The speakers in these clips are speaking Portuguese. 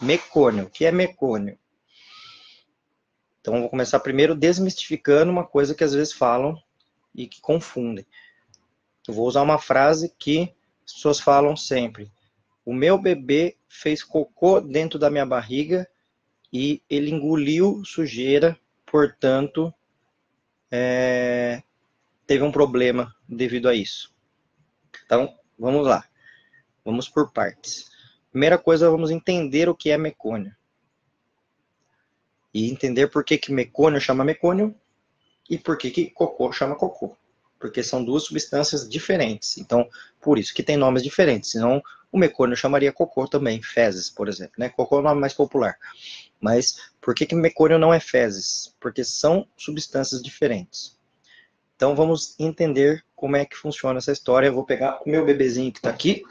Mecônio. O que é mecônio? Então, vou começar primeiro desmistificando uma coisa que às vezes falam e que confundem. Eu vou usar uma frase que as pessoas falam sempre. O meu bebê fez cocô dentro da minha barriga e ele engoliu sujeira, portanto, teve um problema devido a isso. Então, vamos lá. Vamos por partes. Primeira coisa, vamos entender o que é mecônio. E entender por que mecônio chama mecônio e por que cocô chama cocô. Porque são duas substâncias diferentes. Então, por isso que tem nomes diferentes. Senão, o mecônio chamaria cocô também, fezes, por exemplo. Né? Cocô é o nome mais popular. Mas por que mecônio não é fezes? Porque são substâncias diferentes. Então, vamos entender como é que funciona essa história. Eu vou pegar o meu bebezinho que está aqui.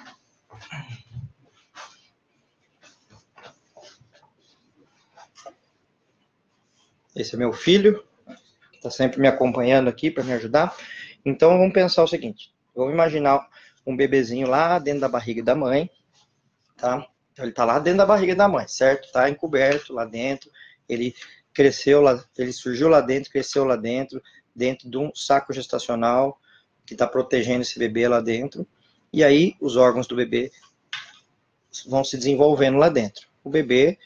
Esse é meu filho, que está sempre me acompanhando aqui para me ajudar. Então, vamos pensar o seguinte. Vamos imaginar um bebezinho lá dentro da barriga da mãe, tá? Então, ele está lá dentro da barriga da mãe, certo? Está encoberto lá dentro. Ele cresceu lá, ele surgiu lá dentro, cresceu lá dentro de um saco gestacional que está protegendo esse bebê lá dentro. E aí, os órgãos do bebê vão se desenvolvendo lá dentro. O bebê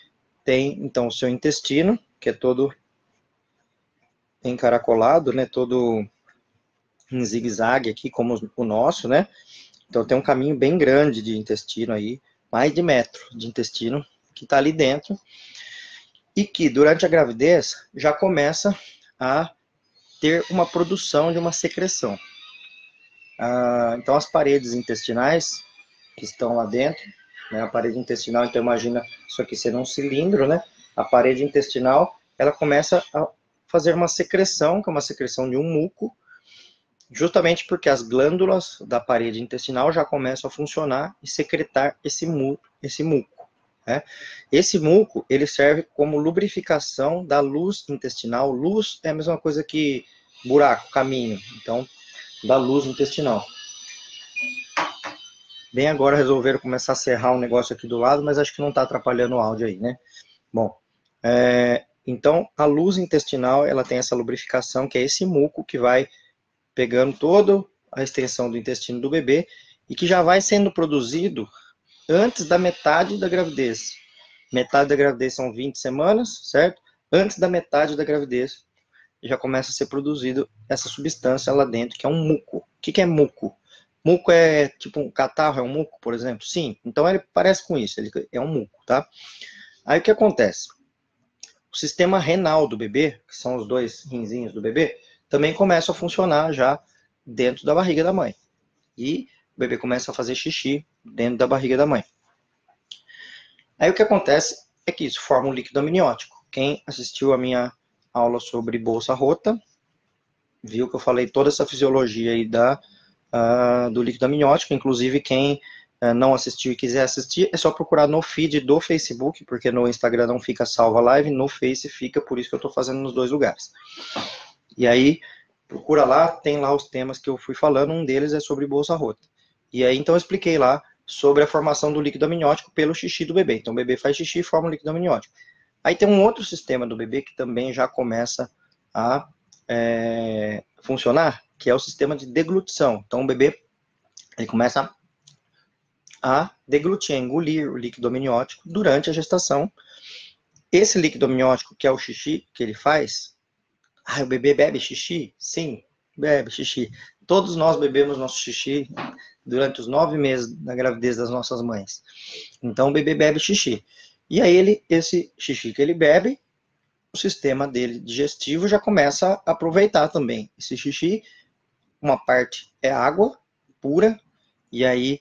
tem, então, o seu intestino, que é todo encaracolado, né? Todo em zigue-zague aqui, como o nosso, né? Então tem um caminho bem grande de intestino aí, mais de metro de intestino que está ali dentro e que durante a gravidez já começa a ter uma produção de uma secreção. Então as paredes intestinais que estão lá dentro, né? A parede intestinal, então imagina isso aqui sendo um cilindro, né? A parede intestinal, ela começa a fazer uma secreção, que é uma secreção de um muco, justamente porque as glândulas da parede intestinal já começam a funcionar e secretar esse muco. Né? Esse muco, ele serve como lubrificação da luz intestinal. Luz é a mesma coisa que buraco, caminho. Então, da luz intestinal. Bem, agora resolveram começar a serrar um negócio aqui do lado, mas acho que não está atrapalhando o áudio aí, né? Bom, então a luz intestinal, ela tem essa lubrificação, que é esse muco que vai pegando toda a extensão do intestino do bebê e que já vai sendo produzido antes da metade da gravidez. Metade da gravidez são 20 semanas, certo? Antes da metade da gravidez já começa a ser produzido essa substância lá dentro, que é um muco. O que é muco? Muco é tipo um catarro, é um muco, por exemplo? Sim, então ele parece com isso, ele é um muco, tá? Aí o que acontece? O sistema renal do bebê, que são os dois rinzinhos do bebê, também começa a funcionar já dentro da barriga da mãe. E o bebê começa a fazer xixi dentro da barriga da mãe. Aí o que acontece é que isso forma um líquido amniótico. Quem assistiu a minha aula sobre bolsa rota, viu que eu falei toda essa fisiologia aí do líquido amniótico. Inclusive, quem não assistiu e quiser assistir, é só procurar no feed do Facebook, porque no Instagram não fica salva a live, no Face fica, por isso que eu estou fazendo nos dois lugares. E aí, procura lá, tem lá os temas que eu fui falando, um deles é sobre bolsa rota. E aí, então, eu expliquei lá sobre a formação do líquido amniótico pelo xixi do bebê. Então, o bebê faz xixi e forma o líquido amniótico. Aí tem um outro sistema do bebê que também já começa a funcionar, que é o sistema de deglutição. Então, o bebê ele começa a deglutir, a engolir o líquido amniótico durante a gestação. Esse líquido amniótico, que é o xixi que ele faz, o bebê bebe xixi? Sim, bebe xixi. Todos nós bebemos nosso xixi durante os 9 meses da gravidez das nossas mães. Então, o bebê bebe xixi. E aí, esse xixi que ele bebe, o sistema dele digestivo já começa a aproveitar também esse xixi. Uma parte é água pura, e aí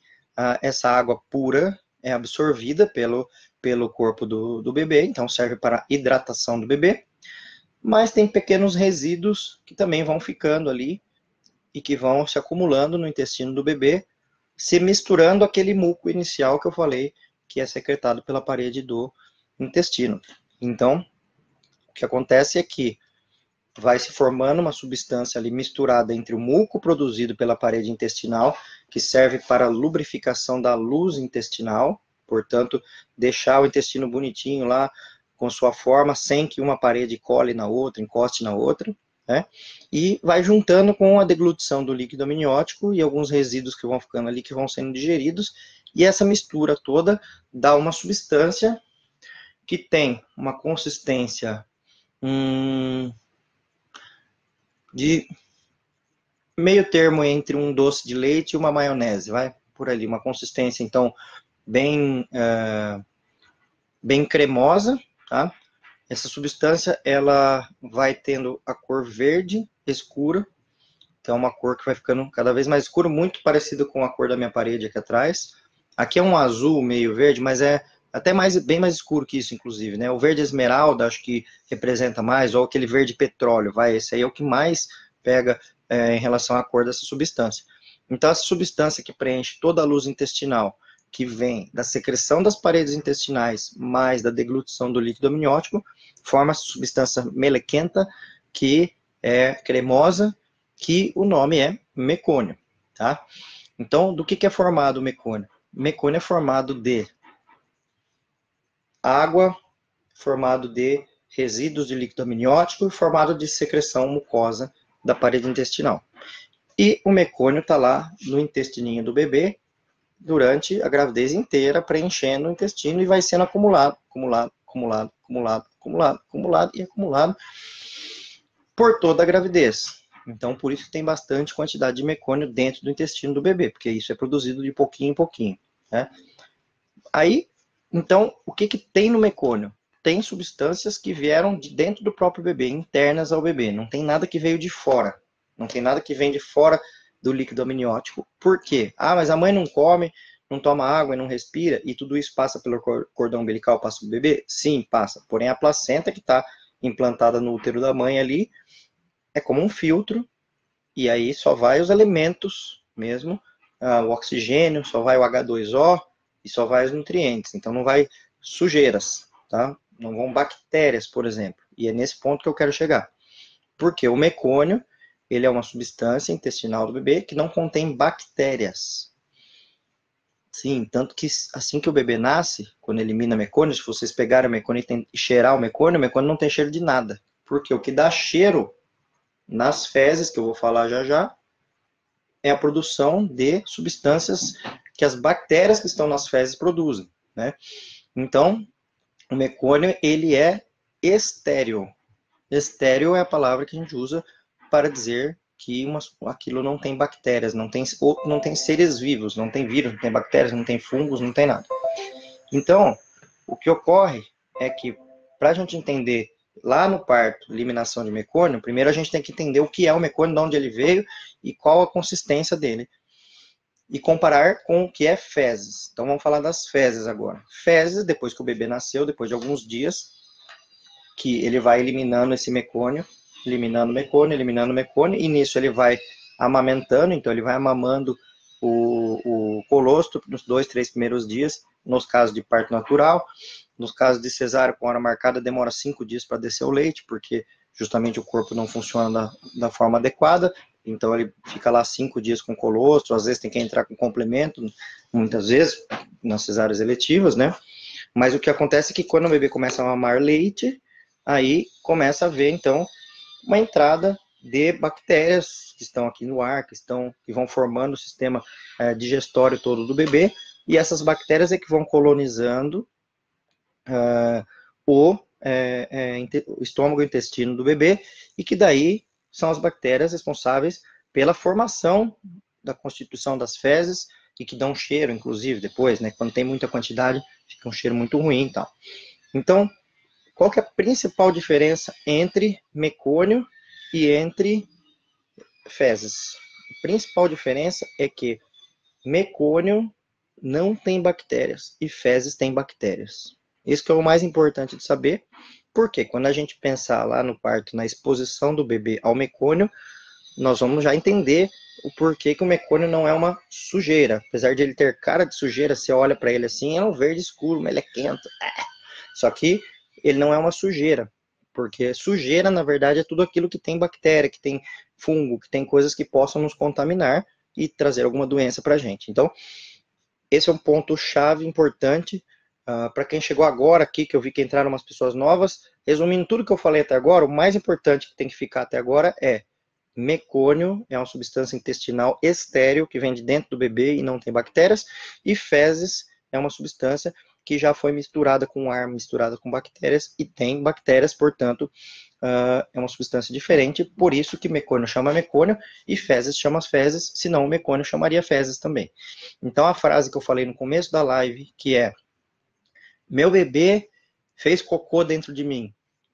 essa água pura é absorvida pelo corpo do bebê, então serve para hidratação do bebê. Mas tem pequenos resíduos que também vão ficando ali e que vão se acumulando no intestino do bebê, se misturando aquele muco inicial que eu falei, que é secretado pela parede do intestino. Então, o que acontece é que vai se formando uma substância ali misturada entre o muco produzido pela parede intestinal, que serve para a lubrificação da luz intestinal, Portanto, deixar o intestino bonitinho lá, com sua forma, sem que uma parede cole na outra, encoste na outra, né? E vai juntando com a deglutição do líquido amniótico e alguns resíduos que vão ficando ali, que vão sendo digeridos, e essa mistura toda dá uma substância que tem uma consistência de meio termo entre um doce de leite e uma maionese, vai por ali, uma consistência, então, bem, bem cremosa, tá? Essa substância, ela vai tendo a cor verde escura, então é uma cor que vai ficando cada vez mais escura, muito parecido com a cor da minha parede aqui atrás. Aqui é um azul meio verde, mas é até bem mais escuro que isso, inclusive, né? O verde esmeralda, acho que representa mais, ou aquele verde petróleo, esse aí é o que mais pega em relação à cor dessa substância. Então, essa substância que preenche toda a luz intestinal, que vem da secreção das paredes intestinais, mais da deglutição do líquido amniótico, forma essa substância melequenta, que é cremosa, que o nome é mecônio, tá? Então, do que é formado o mecônio? O mecônio é formado de água, formado de resíduos de líquido amniótico e formado de secreção mucosa da parede intestinal. E o mecônio está lá no intestininho do bebê durante a gravidez inteira, preenchendo o intestino e vai sendo acumulado, acumulado, acumulado, acumulado, acumulado, acumulado e acumulado por toda a gravidez. Então, por isso que tem bastante quantidade de mecônio dentro do intestino do bebê, porque isso é produzido de pouquinho em pouquinho, né? Aí, então, o que tem no mecônio? Tem substâncias que vieram de dentro do próprio bebê, internas ao bebê. Não tem nada que veio de fora. Não tem nada que vem de fora do líquido amniótico. Por quê? Ah, mas a mãe não come, não toma água e não respira, e tudo isso passa pelo cordão umbilical, passa para o bebê? Sim, passa. Porém, a placenta que está implantada no útero da mãe ali é como um filtro, e aí só vai os elementos mesmo, o oxigênio, só vai o H2O e só vai os nutrientes. Então não vai sujeiras, tá? Não vão bactérias, por exemplo. E é nesse ponto que eu quero chegar. Porque o mecônio, ele é uma substância intestinal do bebê que não contém bactérias. Sim, tanto que assim que o bebê nasce, quando elimina mecônio, se vocês pegarem o mecônio e cheirar o mecônio não tem cheiro de nada. Porque o que dá cheiro nas fezes, que eu vou falar já já, é a produção de substâncias que as bactérias que estão nas fezes produzem, né? Então, o mecônio, ele é estéril. Estéril é a palavra que a gente usa para dizer que aquilo não tem bactérias, não tem seres vivos, não tem vírus, não tem bactérias, não tem fungos, não tem nada. Então, o que ocorre é que, para a gente entender lá no parto, eliminação de mecônio, primeiro a gente tem que entender o que é o mecônio, de onde ele veio e qual a consistência dele. E comparar com o que é fezes. Então vamos falar das fezes agora. Fezes, depois que o bebê nasceu, depois de alguns dias, que ele vai eliminando esse mecônio, eliminando mecônio, e nisso ele vai amamentando, então ele vai amamando o colostro nos 2, 3 primeiros dias, nos casos de parto natural. Nos casos de cesárea com hora marcada, demora 5 dias para descer o leite, porque justamente o corpo não funciona da forma adequada, então ele fica lá 5 dias com colostro, às vezes tem que entrar com complemento, muitas vezes, nas cesáreas eletivas, né? Mas o que acontece é que quando o bebê começa a mamar leite, aí começa a haver, então, uma entrada de bactérias que estão aqui no ar, que vão formando o sistema digestório todo do bebê, e essas bactérias é que vão colonizando o estômago e intestino do bebê, e que daí são as bactérias responsáveis pela formação da constituição das fezes, e que dão cheiro, inclusive, depois, né? Quando tem muita quantidade, fica um cheiro muito ruim e tal. Então, qual que é a principal diferença entre mecônio e entre fezes? A principal diferença é que mecônio não tem bactérias e fezes têm bactérias. Isso que é o mais importante de saber, porque quando a gente pensar lá no parto, na exposição do bebê ao mecônio, nós vamos já entender o porquê que o mecônio não é uma sujeira. Apesar de ele ter cara de sujeira, você olha para ele assim, é um verde escuro, melequento. Só que ele não é uma sujeira, porque sujeira, na verdade, é tudo aquilo que tem bactéria, que tem fungo, que tem coisas que possam nos contaminar e trazer alguma doença para a gente. Então, esse é um ponto-chave importante para quem chegou agora aqui, que eu vi que entraram umas pessoas novas. Resumindo tudo que eu falei até agora, o mais importante que tem que ficar até agora é mecônio, é uma substância intestinal estéril que vem de dentro do bebê e não tem bactérias, e fezes é uma substância que já foi misturada com ar, misturada com bactérias, e tem bactérias, portanto, é uma substância diferente, por isso que mecônio chama mecônio, e fezes chama fezes, senão o mecônio chamaria fezes também. Então, a frase que eu falei no começo da live, que é, meu bebê fez cocô dentro de mim,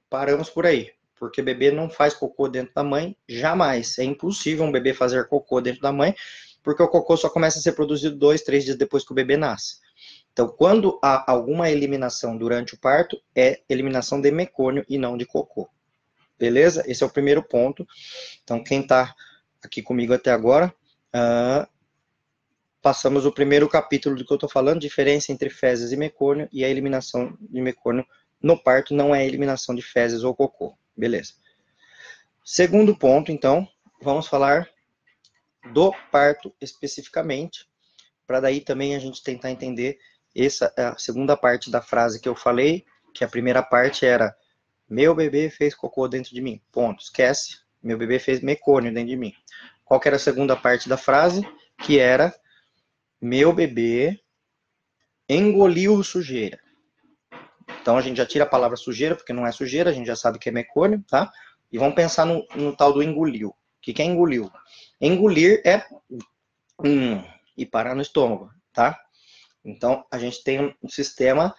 paramos por aí, porque bebê não faz cocô dentro da mãe, jamais, é impossível um bebê fazer cocô dentro da mãe, porque o cocô só começa a ser produzido 2, 3 dias depois que o bebê nasce. Então, quando há alguma eliminação durante o parto, é eliminação de mecônio e não de cocô. Beleza? Esse é o primeiro ponto. Então, quem está aqui comigo até agora, passamos o primeiro capítulo do que eu estou falando, diferença entre fezes e mecônio, e a eliminação de mecônio no parto não é eliminação de fezes ou cocô. Beleza. Segundo ponto, então, vamos falar do parto especificamente, para daí também a gente tentar entender essa é a segunda parte da frase que eu falei, que a primeira parte era, meu bebê fez cocô dentro de mim, ponto, esquece, meu bebê fez mecônio dentro de mim. Qual que era a segunda parte da frase? Que era, meu bebê engoliu sujeira. Então a gente já tira a palavra sujeira, porque não é sujeira, a gente já sabe que é mecônio, tá? E vamos pensar no tal do engoliu. O que é engoliu? Engolir é e parar no estômago, tá? Então, a gente tem um sistema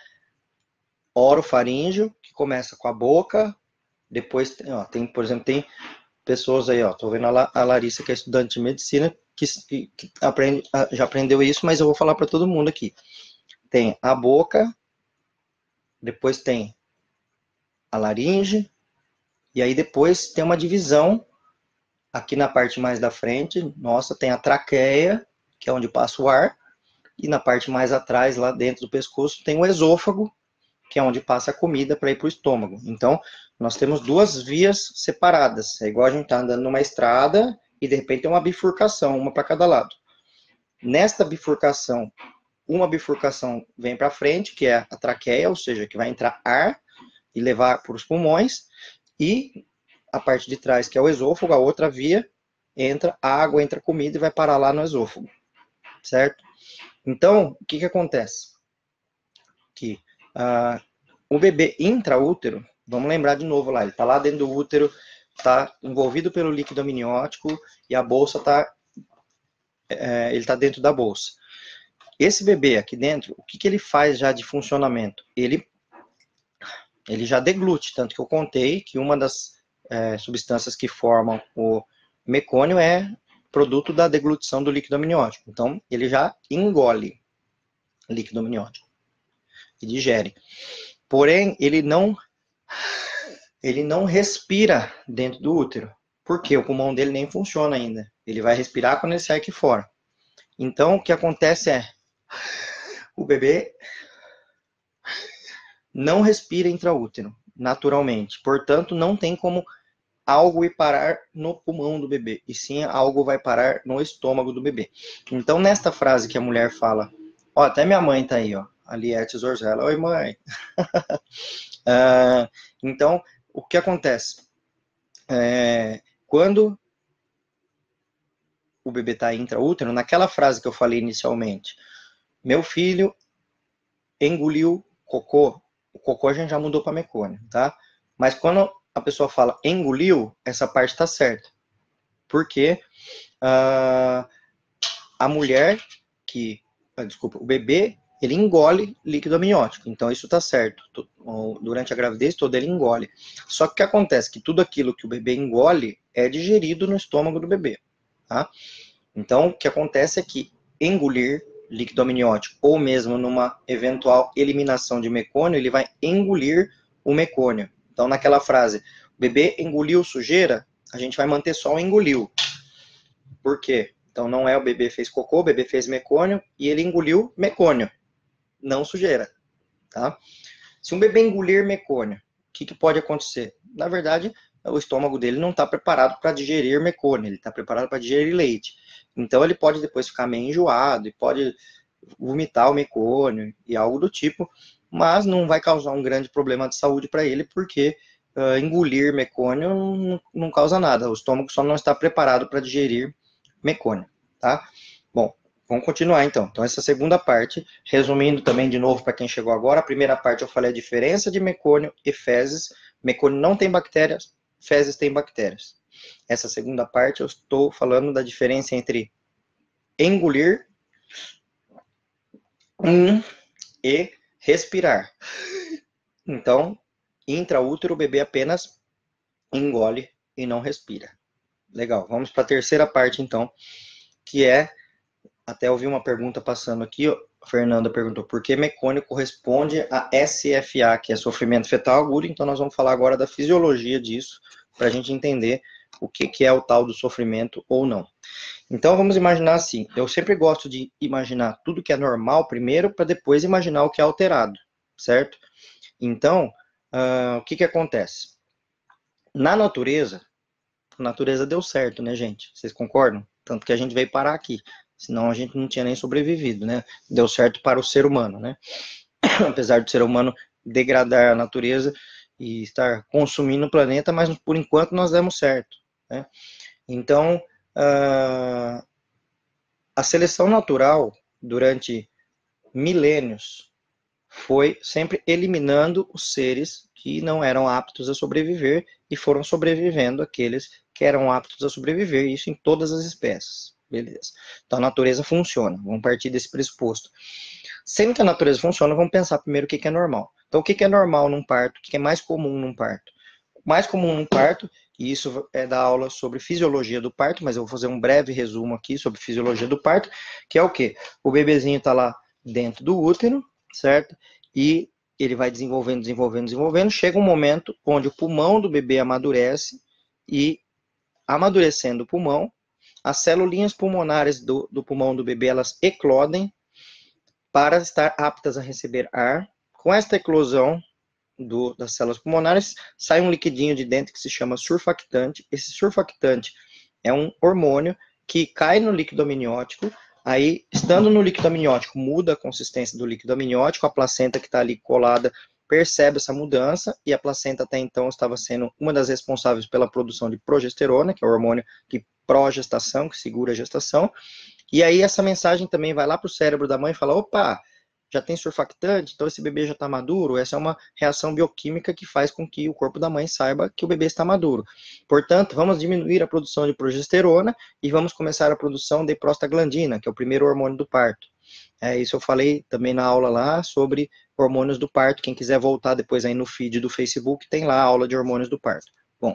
orofaríngeo, que começa com a boca, depois, tem, por exemplo, tem pessoas aí, tô vendo a Larissa, que é estudante de medicina, que já aprendeu isso, mas eu vou falar para todo mundo aqui. Tem a boca, depois tem a laringe, e aí depois tem uma divisão, aqui na parte mais da frente, nossa, tem a traqueia, que é onde passa o ar, e na parte mais atrás, lá dentro do pescoço, tem o esôfago, que é onde passa a comida para ir para o estômago. Então, nós temos duas vias separadas. É igual a gente está andando numa estrada e, de repente, tem uma bifurcação, uma para cada lado. Nesta bifurcação, uma bifurcação vem para frente, que é a traqueia, ou seja, que vai entrar ar e levar para os pulmões, e a parte de trás, que é o esôfago, a outra via, entra água, entra comida e vai parar lá no esôfago, certo? Então, o que acontece? Que o bebê intraútero, vamos lembrar de novo lá, ele está lá dentro do útero, está envolvido pelo líquido amniótico e a bolsa está, ele está dentro da bolsa. Esse bebê aqui dentro, o que ele faz já de funcionamento? Ele já deglute, tanto que eu contei que uma das substâncias que formam o mecônio é produto da deglutição do líquido amniótico. Então, ele já engole líquido amniótico e digere. Porém, ele não respira dentro do útero, porque o pulmão dele nem funciona ainda. Ele vai respirar quando ele sai aqui fora. Então, o que acontece é, o bebê não respira intraútero, naturalmente. Portanto, não tem como algo ir parar no pulmão do bebê, e sim algo vai parar no estômago do bebê. Então, nesta frase que a mulher fala, até minha mãe tá aí, a Liette Zorzella, oi mãe. Então, o que acontece? Quando o bebê está intraútero, naquela frase que eu falei inicialmente, meu filho engoliu cocô, o cocô a gente já mudou para mecônio, tá? Mas quando a pessoa fala engoliu, essa parte está certa. Porque a mulher o bebê, ele engole líquido amniótico. Então, isso está certo. Durante a gravidez toda, ele engole. Só que o que acontece? Que tudo aquilo que o bebê engole é digerido no estômago do bebê. Tá? Então, o que acontece é que engolir líquido amniótico, ou mesmo numa eventual eliminação de mecônio, ele vai engolir o mecônio. Então, naquela frase, o bebê engoliu sujeira, a gente vai manter só o engoliu. Por quê? Então, não é o bebê fez cocô, o bebê fez mecônio, e ele engoliu mecônio, não sujeira. Tá? Se um bebê engolir mecônio, o que pode acontecer? Na verdade, o estômago dele não está preparado para digerir mecônio, ele está preparado para digerir leite. Então, ele pode depois ficar meio enjoado e pode vomitar o mecônio e algo do tipo, mas não vai causar um grande problema de saúde para ele, porque engolir mecônio não causa nada, o estômago só não está preparado para digerir mecônio, tá? Bom, vamos continuar então. Então, essa segunda parte, resumindo também de novo para quem chegou agora, a primeira parte eu falei a diferença de mecônio e fezes. Mecônio não tem bactérias, fezes tem bactérias. Essa segunda parte eu estou falando da diferença entre engolir e respirar. Então, intraútero, o bebê apenas engole e não respira. Legal, vamos para a terceira parte então, que é, até ouvi uma pergunta passando aqui, a Fernanda perguntou, por que mecônio corresponde a SFA, que é sofrimento fetal agudo, então nós vamos falar agora da fisiologia disso, para a gente entender o que é o tal do sofrimento ou não. Então vamos imaginar assim, eu sempre gosto de imaginar tudo que é normal primeiro, para depois imaginar o que é alterado, certo? Então, o que acontece? Na natureza, a natureza deu certo, né, gente? Vocês concordam? Tanto que a gente veio parar aqui, senão a gente não tinha nem sobrevivido, né? Deu certo para o ser humano, né? Apesar do ser humano degradar a natureza e estar consumindo o planeta, mas por enquanto nós demos certo, né? Então, a seleção natural, durante milênios, foi sempre eliminando os seres que não eram aptos a sobreviver e foram sobrevivendo aqueles que eram aptos a sobreviver, isso em todas as espécies. Beleza. Então a natureza funciona, vamos partir desse pressuposto. Sempre que a natureza funciona, vamos pensar primeiro o que é normal. Então o que é normal num parto, o que é mais comum num parto? O mais comum num parto, e isso é da aula sobre fisiologia do parto, mas eu vou fazer um breve resumo aqui sobre fisiologia do parto, que é o quê? O bebezinho está lá dentro do útero, certo? E ele vai desenvolvendo, chega um momento onde o pulmão do bebê amadurece e, amadurecendo o pulmão, as células pulmonares do pulmão do bebê, elas eclodem para estar aptas a receber ar. Com esta eclosão das células pulmonares, sai um liquidinho de dentro que se chama surfactante. Esse surfactante é um hormônio que cai no líquido amniótico. Aí, estando no líquido amniótico, muda a consistência do líquido amniótico, a placenta que está ali colada percebe essa mudança, e a placenta até então estava sendo uma das responsáveis pela produção de progesterona, que é o hormônio de progestação, que segura a gestação, e aí essa mensagem também vai lá para o cérebro da mãe e fala, opa, já tem surfactante, então esse bebê já está maduro. Essa é uma reação bioquímica que faz com que o corpo da mãe saiba que o bebê está maduro. Portanto, vamos diminuir a produção de progesterona e vamos começar a produção de prostaglandina, que é o primeiro hormônio do parto. Isso eu falei também na aula lá sobre hormônios do parto. Quem quiser voltar depois aí no feed do Facebook, tem lá a aula de hormônios do parto. Bom,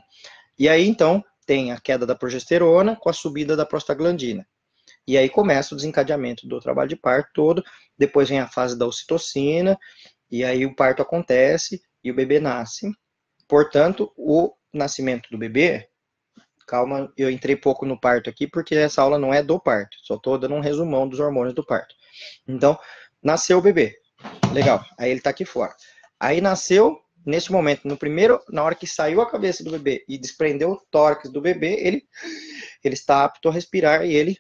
e aí então tem a queda da progesterona com a subida da prostaglandina. E aí começa o desencadeamento do trabalho de parto todo, depois vem a fase da ocitocina, e aí o parto acontece e o bebê nasce. Portanto, o nascimento do bebê, calma, eu entrei pouco no parto aqui, porque essa aula não é do parto, só estou dando um resumão dos hormônios do parto. Então, nasceu o bebê, legal, aí ele está aqui fora. Aí nasceu, nesse momento, na hora que saiu a cabeça do bebê e desprendeu o tórax do bebê, ele está apto a respirar e ele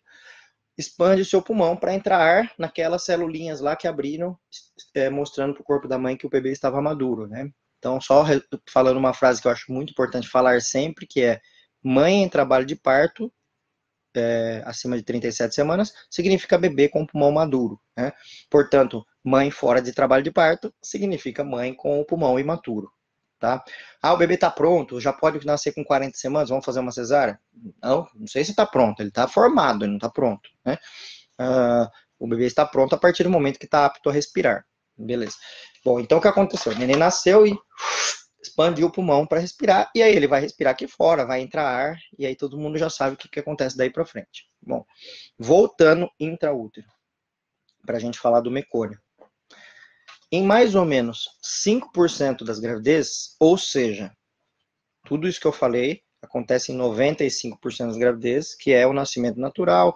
expande o seu pulmão para entrar ar naquelas celulinhas lá que abriram, mostrando para o corpo da mãe que o bebê estava maduro, né? Então, só falando uma frase que eu acho muito importante falar sempre, que é, mãe em trabalho de parto, acima de 37 semanas, significa bebê com pulmão maduro, né? Portanto, mãe fora de trabalho de parto, significa mãe com o pulmão imaturo. Tá? O bebê está pronto, já pode nascer com 40 semanas, vamos fazer uma cesárea? Não sei se está pronto, ele está formado, ele não está pronto, né? O bebê está pronto a partir do momento que está apto a respirar, beleza. Bom, então o que aconteceu? O neném nasceu e expandiu o pulmão para respirar, e aí ele vai respirar aqui fora, vai entrar ar, e aí todo mundo já sabe o que acontece daí para frente. Bom, voltando intraútero, para a gente falar do mecônio. Em mais ou menos 5% das gravidezes, ou seja, tudo isso que eu falei acontece em 95% das gravidezes, que é o nascimento natural,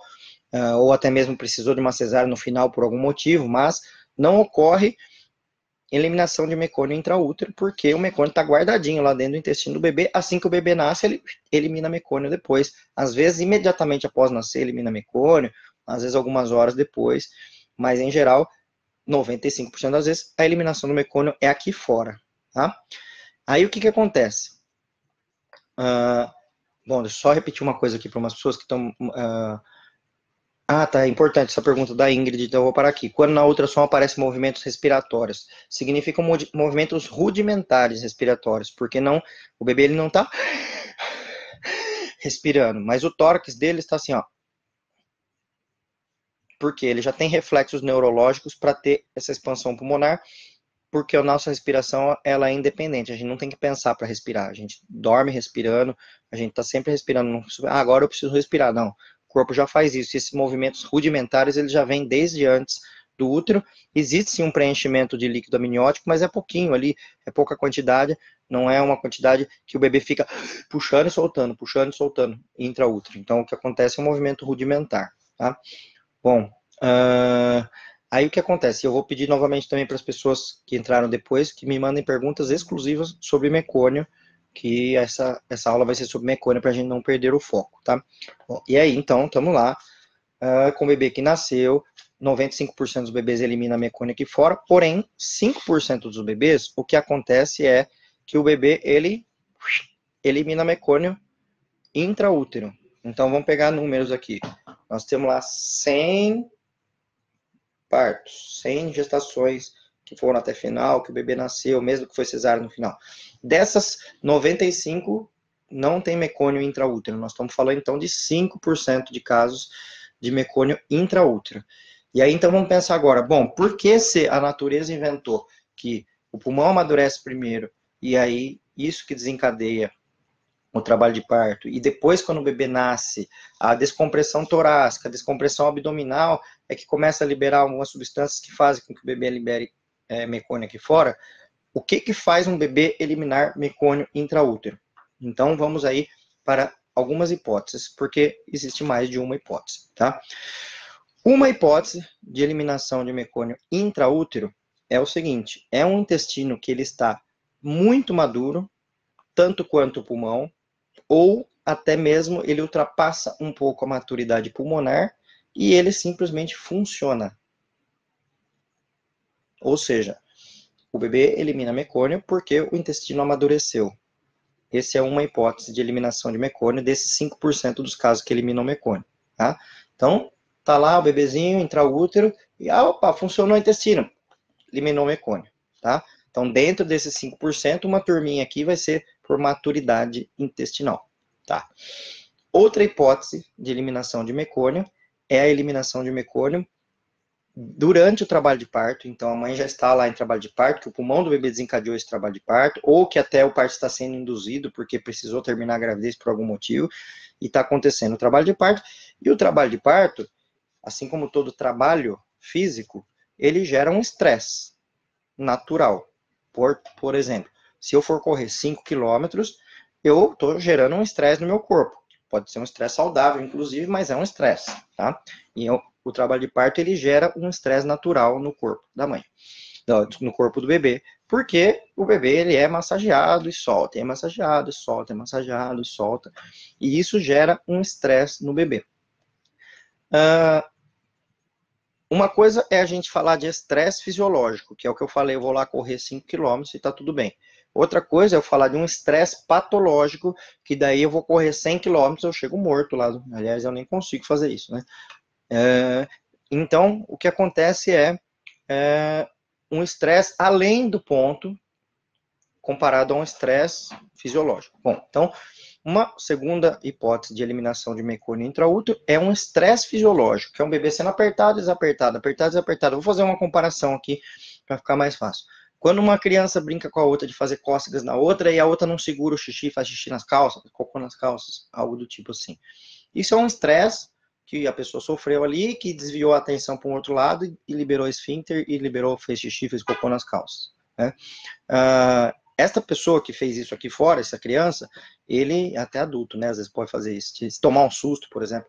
ou até mesmo precisou de uma cesárea no final por algum motivo, mas não ocorre eliminação de mecônio intraútero, porque o mecônio está guardadinho lá dentro do intestino do bebê. Assim que o bebê nasce, ele elimina mecônio depois. Às vezes, imediatamente após nascer, elimina mecônio, às vezes algumas horas depois, mas em geral, 95% das vezes, a eliminação do mecônio é aqui fora, tá? Aí o que acontece? Bom, deixa eu só repetir uma coisa aqui para umas pessoas que estão... tá, é importante essa pergunta da Ingrid, então eu vou parar aqui. Quando na ultrassom aparecem movimentos respiratórios, significam movimentos rudimentares respiratórios, porque não, o bebê ele não está respirando, mas o tórax dele está assim, ó, porque ele já tem reflexos neurológicos para ter essa expansão pulmonar, porque a nossa respiração ela é independente, a gente não tem que pensar para respirar, a gente dorme respirando, a gente está sempre respirando, agora eu preciso respirar, não, o corpo já faz isso, e esses movimentos rudimentares eles já vêm desde antes do útero, existe sim um preenchimento de líquido amniótico, mas é pouquinho ali, é pouca quantidade, não é uma quantidade que o bebê fica puxando e soltando intraútero, então o que acontece é um movimento rudimentar, tá? Bom, aí o que acontece? Eu vou pedir novamente também para as pessoas que entraram depois que me mandem perguntas exclusivas sobre mecônio, que essa aula vai ser sobre mecônio para a gente não perder o foco, tá? Bom, e aí, então, estamos lá, com o bebê que nasceu, 95% dos bebês elimina mecônio aqui fora, porém, 5% dos bebês, o que acontece é que o bebê, ele elimina mecônio intraútero. Então, vamos pegar números aqui. Nós temos lá 100 partos, 100 gestações que foram até final, que o bebê nasceu, mesmo que foi cesárea no final. Dessas, 95 não tem mecônio intraútero. Nós estamos falando, então, de 5% de casos de mecônio intraútero. E aí, então, vamos pensar agora, bom, por que se a natureza inventou que o pulmão amadurece primeiro, e aí isso que desencadeia o trabalho de parto, e depois quando o bebê nasce, a descompressão torácica, a descompressão abdominal é que começa a liberar algumas substâncias que fazem com que o bebê libere mecônio aqui fora. O que faz um bebê eliminar mecônio intraútero? Então vamos aí para algumas hipóteses, porque existe mais de uma hipótese, tá? Uma hipótese de eliminação de mecônio intraútero é o seguinte, é um intestino que ele está muito maduro, tanto quanto o pulmão, ou até mesmo ele ultrapassa um pouco a maturidade pulmonar e ele simplesmente funciona. Ou seja, o bebê elimina mecônio porque o intestino amadureceu. Essa é uma hipótese de eliminação de mecônio desses 5% dos casos que eliminam mecônio. Tá? Então, tá lá o bebezinho, intraútero, e opa, funcionou o intestino, eliminou mecônio. Tá? Então, dentro desses 5%, uma turminha aqui vai ser por maturidade intestinal. Tá. Outra hipótese de eliminação de mecônio é a eliminação de mecônio durante o trabalho de parto. Então, a mãe já está lá em trabalho de parto, que o pulmão do bebê desencadeou esse trabalho de parto, ou que até o parto está sendo induzido porque precisou terminar a gravidez por algum motivo, e está acontecendo o trabalho de parto. E o trabalho de parto, assim como todo trabalho físico, ele gera um estresse natural. Por exemplo, se eu for correr 5 quilômetros, eu estou gerando um estresse no meu corpo. Pode ser um estresse saudável, inclusive, mas é um estresse, tá? E o trabalho de parto, ele gera um estresse natural no corpo da mãe, no corpo do bebê, porque o bebê, ele é massageado e solta, é massageado e solta, é massageado e solta, e isso gera um estresse no bebê. Uma coisa é a gente falar de estresse fisiológico, que é o que eu falei, eu vou lá correr 5 km e tá tudo bem. Outra coisa é eu falar de um estresse patológico, que daí eu vou correr 100 km, eu chego morto lá. Aliás, eu nem consigo fazer isso, né? Então, o que acontece é um estresse além do ponto, comparado a um estresse fisiológico. Bom, então, uma segunda hipótese de eliminação de mecônio intraútero é um estresse fisiológico, que é um bebê sendo apertado, desapertado, apertado, desapertado. Vou fazer uma comparação aqui para ficar mais fácil. Quando uma criança brinca com a outra de fazer cócegas na outra e a outra não segura o xixi, faz xixi nas calças, cocô nas calças, algo do tipo assim. Isso é um estresse que a pessoa sofreu ali, que desviou a atenção para um outro lado e liberou esfíncter e liberou, fez xixi, fez cocô nas calças. Né? Esta pessoa que fez isso aqui fora, essa criança, ele, até adulto, né, às vezes pode fazer isso, se tomar um susto, por exemplo,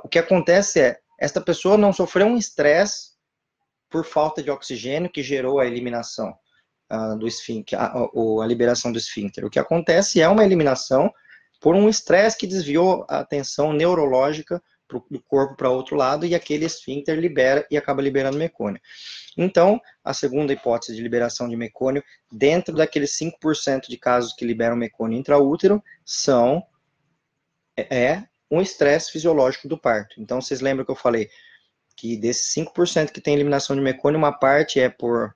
o que acontece é, esta pessoa não sofreu um estresse por falta de oxigênio que gerou a eliminação do esfíncter, a liberação do esfíncter. O que acontece é uma eliminação por um estresse que desviou a atenção neurológica do corpo para outro lado, e aquele esfíncter libera e acaba liberando mecônio. Então, a segunda hipótese de liberação de mecônio, dentro daqueles 5% de casos que liberam mecônio intraútero, é um estresse fisiológico do parto. Então, vocês lembram que eu falei que desses 5% que tem eliminação de mecônio, uma parte é por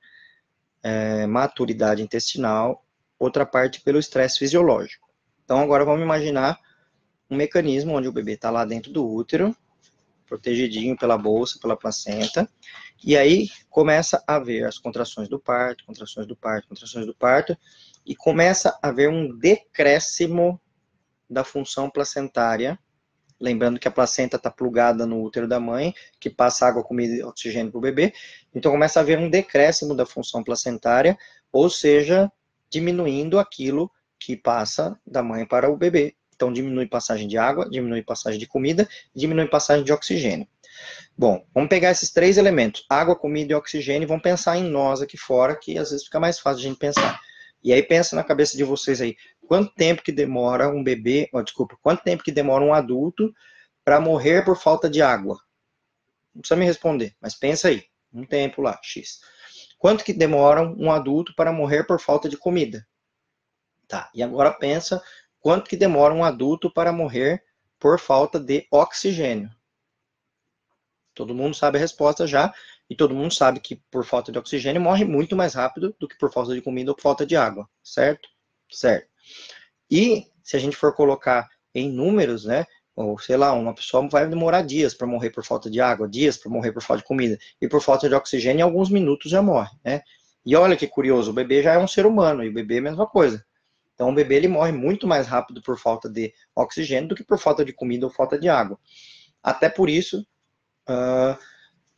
maturidade intestinal, outra parte pelo estresse fisiológico. Então, agora vamos imaginar um mecanismo onde o bebê está lá dentro do útero, protegidinho pela bolsa, pela placenta, e aí começa a haver as contrações do parto, contrações do parto, contrações do parto, e começa a haver um decréscimo da função placentária, lembrando que a placenta está plugada no útero da mãe, que passa água, comida e oxigênio para o bebê, então começa a haver um decréscimo da função placentária, ou seja, diminuindo aquilo que passa da mãe para o bebê. Então, diminui passagem de água, diminui passagem de comida, diminui passagem de oxigênio. Bom, vamos pegar esses 3 elementos, água, comida e oxigênio, e vamos pensar em nós aqui fora, que às vezes fica mais fácil a gente pensar. E aí pensa na cabeça de vocês aí, quanto tempo que demora um bebê, quanto tempo que demora um adulto para morrer por falta de água? Não precisa me responder, mas pensa aí, um tempo lá, X. Quanto que demora um adulto para morrer por falta de comida? Tá, e agora pensa quanto que demora um adulto para morrer por falta de oxigênio? Todo mundo sabe a resposta já, e todo mundo sabe que por falta de oxigênio morre muito mais rápido do que por falta de comida ou por falta de água, certo? Certo. E se a gente for colocar em números, né, ou sei lá, uma pessoa vai demorar dias para morrer por falta de água, dias para morrer por falta de comida, e por falta de oxigênio, em alguns minutos já morre, né? E olha que curioso, o bebê já é um ser humano, e o bebê é a mesma coisa. Então, o bebê ele morre muito mais rápido por falta de oxigênio do que por falta de comida ou falta de água. Até por isso,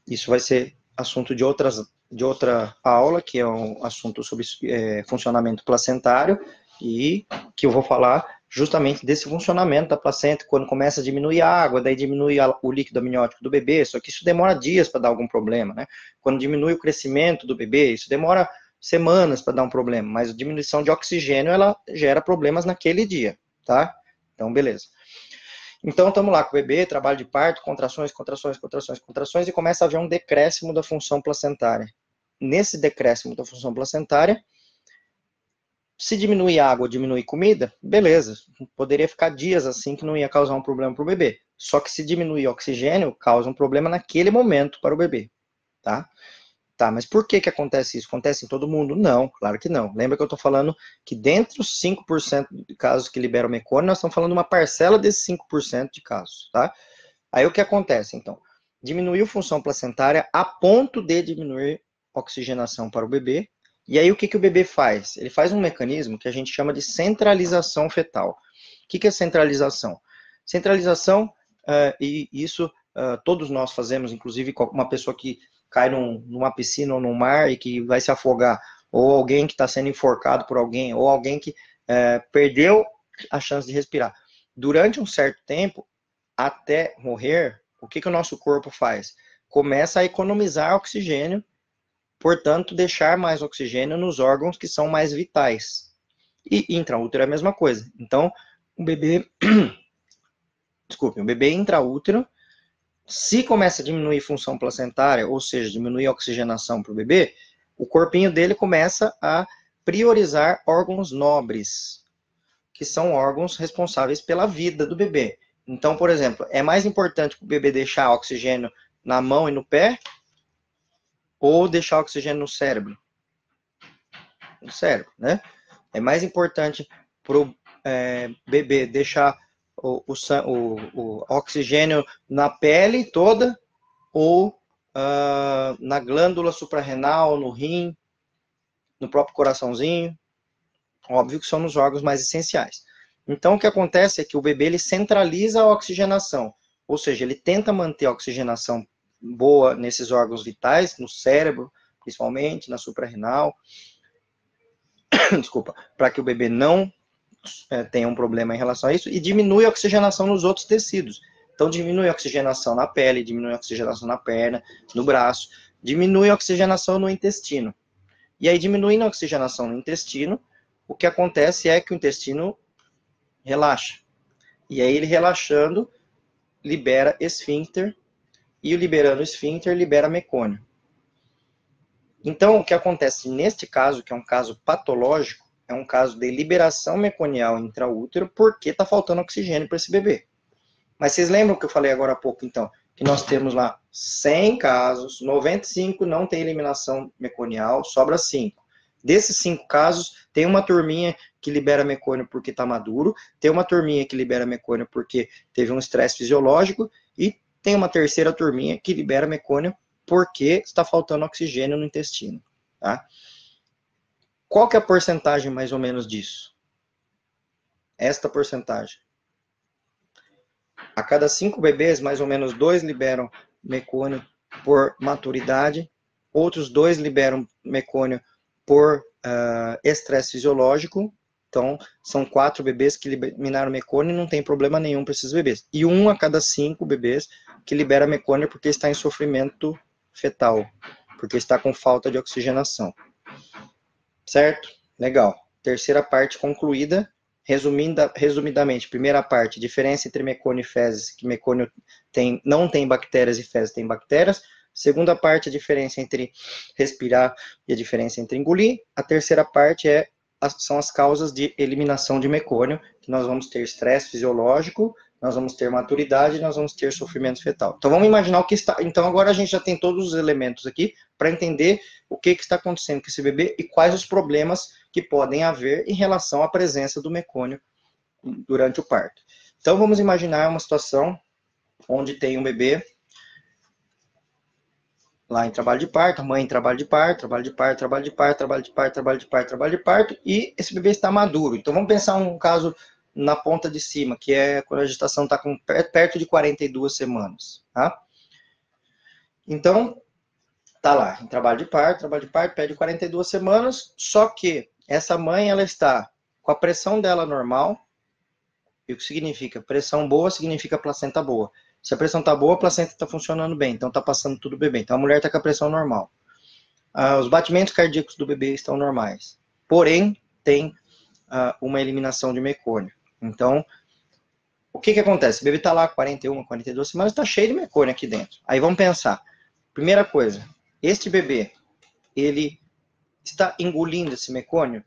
isso vai ser assunto de outra aula, que é um assunto sobre funcionamento placentário, e que eu vou falar justamente desse funcionamento da placenta, quando começa a diminuir a água, daí diminui o líquido amniótico do bebê, só que isso demora dias para dar algum problema, né? Quando diminui o crescimento do bebê, isso demora semanas para dar um problema, mas a diminuição de oxigênio, ela gera problemas naquele dia, tá? Então, beleza. Então, estamos lá com o bebê, trabalho de parto, contrações, contrações, contrações, contrações, e começa a haver um decréscimo da função placentária. Nesse decréscimo da função placentária, se diminuir água ou diminuir comida, beleza, poderia ficar dias assim que não ia causar um problema para o bebê. Só que se diminuir oxigênio, causa um problema naquele momento para o bebê, tá? Tá, mas por que acontece isso? Acontece em todo mundo? Não, claro que não. Lembra que eu estou falando que dentro dos 5% de casos que liberam mecônio, nós estamos falando de uma parcela desses 5% de casos, tá? Aí o que acontece, então? Diminuiu função placentária a ponto de diminuir oxigenação para o bebê. E aí o que o bebê faz? Ele faz um mecanismo que a gente chama de centralização fetal. O que é centralização? Centralização, e isso todos nós fazemos, inclusive uma pessoa que cai numa piscina ou num mar e que vai se afogar, ou alguém que está sendo enforcado por alguém, ou alguém que perdeu a chance de respirar. Durante um certo tempo, até morrer, o que o nosso corpo faz? Começa a economizar oxigênio, portanto, deixar mais oxigênio nos órgãos que são mais vitais. E intraútero é a mesma coisa. Então, o bebê intraútero, se começa a diminuir função placentária, ou seja, diminuir a oxigenação para o bebê, o corpinho dele começa a priorizar órgãos nobres, que são órgãos responsáveis pela vida do bebê. Então, por exemplo, é mais importante para o bebê deixar oxigênio na mão e no pé, ou deixar oxigênio no cérebro? No cérebro, né? É mais importante para o bebê deixar o oxigênio na pele toda, ou na glândula suprarrenal, no rim, no próprio coraçãozinho? Óbvio que são nos órgãos mais essenciais. Então, o que acontece é que o bebê ele centraliza a oxigenação, ou seja, ele tenta manter a oxigenação boa nesses órgãos vitais, no cérebro, principalmente, na suprarrenal, desculpa, para que o bebê não tenha um problema em relação a isso, e diminui a oxigenação nos outros tecidos. Então, diminui a oxigenação na pele, diminui a oxigenação na perna, no braço, diminui a oxigenação no intestino. E aí, diminuindo a oxigenação no intestino, o que acontece é que o intestino relaxa. E aí, ele relaxando, libera esfíncter, e liberando esfíncter, libera mecônio. Então, o que acontece neste caso, que é um caso patológico, é um caso de liberação meconial intraútero, porque está faltando oxigênio para esse bebê. Mas vocês lembram que eu falei agora há pouco, então, que nós temos lá 100 casos, 95 não tem eliminação meconial, sobra 5. Desses 5 casos, tem uma turminha que libera mecônio porque está maduro, tem uma turminha que libera mecônio porque teve um estresse fisiológico, e tem uma terceira turminha que libera mecônio porque está faltando oxigênio no intestino. Tá? Qual que é a porcentagem mais ou menos disso? Esta porcentagem. A cada 5 bebês, mais ou menos 2 liberam mecônio por maturidade, outros 2 liberam mecônio por estresse fisiológico. Então, são 4 bebês que eliminaram mecônio e não tem problema nenhum para esses bebês. E 1 a cada 5 bebês que libera mecônio porque está em sofrimento fetal, porque está com falta de oxigenação. Certo? Legal. Terceira parte concluída. Resumidamente, primeira parte, diferença entre mecônio e fezes, que mecônio não tem bactérias e fezes tem bactérias. Segunda parte, a diferença entre respirar e a diferença entre engolir. A terceira parte são as causas de eliminação de mecônio, que nós vamos ter estresse fisiológico, nós vamos ter maturidade, nós vamos ter sofrimento fetal. Então vamos imaginar o que está... Então agora a gente já tem todos os elementos aqui para entender o que está acontecendo com esse bebê e quais os problemas que podem haver em relação à presença do mecônio durante o parto. Então vamos imaginar uma situação onde tem um bebê lá em trabalho de parto, a mãe em trabalho de parto, trabalho de parto, trabalho de parto, trabalho de parto, trabalho de parto, trabalho de parto, e esse bebê está maduro. Então vamos pensar um caso na ponta de cima, que é quando a gestação está com perto de 42 semanas, tá? Então, tá lá, em trabalho de parto, pede 42 semanas, só que essa mãe, ela está com a pressão dela normal, e o que significa? Pressão boa significa placenta boa. Se a pressão tá boa, a placenta está funcionando bem, então tá passando tudo bem. Então a mulher está com a pressão normal. Os batimentos cardíacos do bebê estão normais. Porém, tem uma eliminação de mecônio. Então, o que acontece? O bebê está lá 41, 42 semanas, está cheio de mecônio aqui dentro. Aí vamos pensar. Primeira coisa, este bebê, ele está engolindo esse mecônio?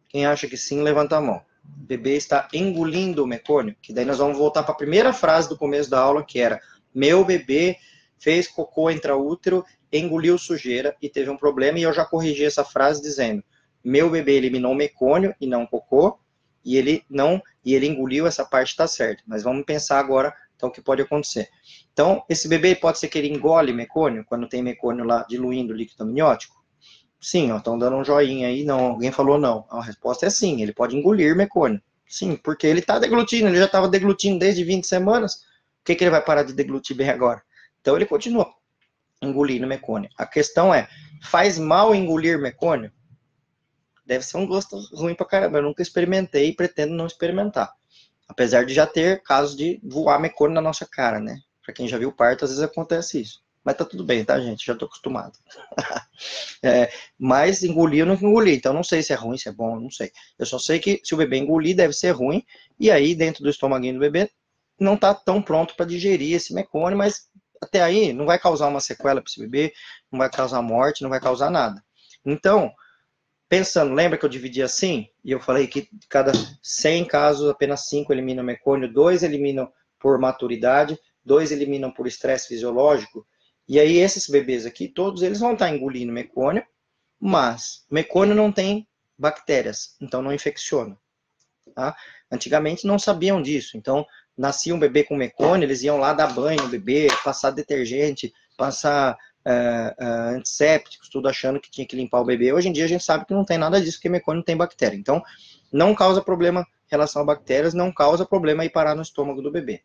Quem acha que sim, levanta a mão. O bebê está engolindo o mecônio? Que daí nós vamos voltar para a primeira frase do começo da aula, que era: meu bebê fez cocô intraútero, engoliu sujeira e teve um problema, e eu já corrigi essa frase dizendo: meu bebê eliminou mecônio e não cocô, e ele engoliu, essa parte está certa. Mas vamos pensar agora, então, o que pode acontecer. Então, esse bebê pode ser que ele engole mecônio, quando tem mecônio lá diluindo o líquido amniótico? Sim, estão dando um joinha aí, não, alguém falou não. A resposta é sim, ele pode engolir mecônio. Sim, porque ele está deglutindo, ele já estava deglutindo desde 20 semanas, por que ele vai parar de deglutir bem agora? Então ele continua engolindo mecônio. A questão é, faz mal engolir mecônio? Deve ser um gosto ruim pra caramba, eu nunca experimentei e pretendo não experimentar. Apesar de já ter casos de voar mecônio na nossa cara, né? Pra quem já viu parto, às vezes acontece isso. Mas tá tudo bem, tá, gente? Já tô acostumado. Mas engolir eu não engoli, então não sei se é ruim, se é bom, não sei. Eu só sei que se o bebê engolir, deve ser ruim, e aí dentro do estomaguinho do bebê não tá tão pronto para digerir esse mecônio, mas até aí não vai causar uma sequela para esse bebê, não vai causar morte, não vai causar nada. Então, pensando, lembra que eu dividi assim? E eu falei que de cada 100 casos, apenas 5 eliminam mecônio, 2 eliminam por maturidade, 2 eliminam por estresse fisiológico. E aí esses bebês aqui, todos eles vão estar engolindo mecônio, mas mecônio não tem bactérias, então não infecciona. Tá? Antigamente não sabiam disso, então nascia um bebê com mecônio, eles iam lá dar banho no bebê, passar detergente, passar antissépticos, tudo achando que tinha que limpar o bebê. Hoje em dia a gente sabe que não tem nada disso, porque mecônio não tem bactéria. Então não causa problema em relação a bactérias, não causa problema aí parar no estômago do bebê.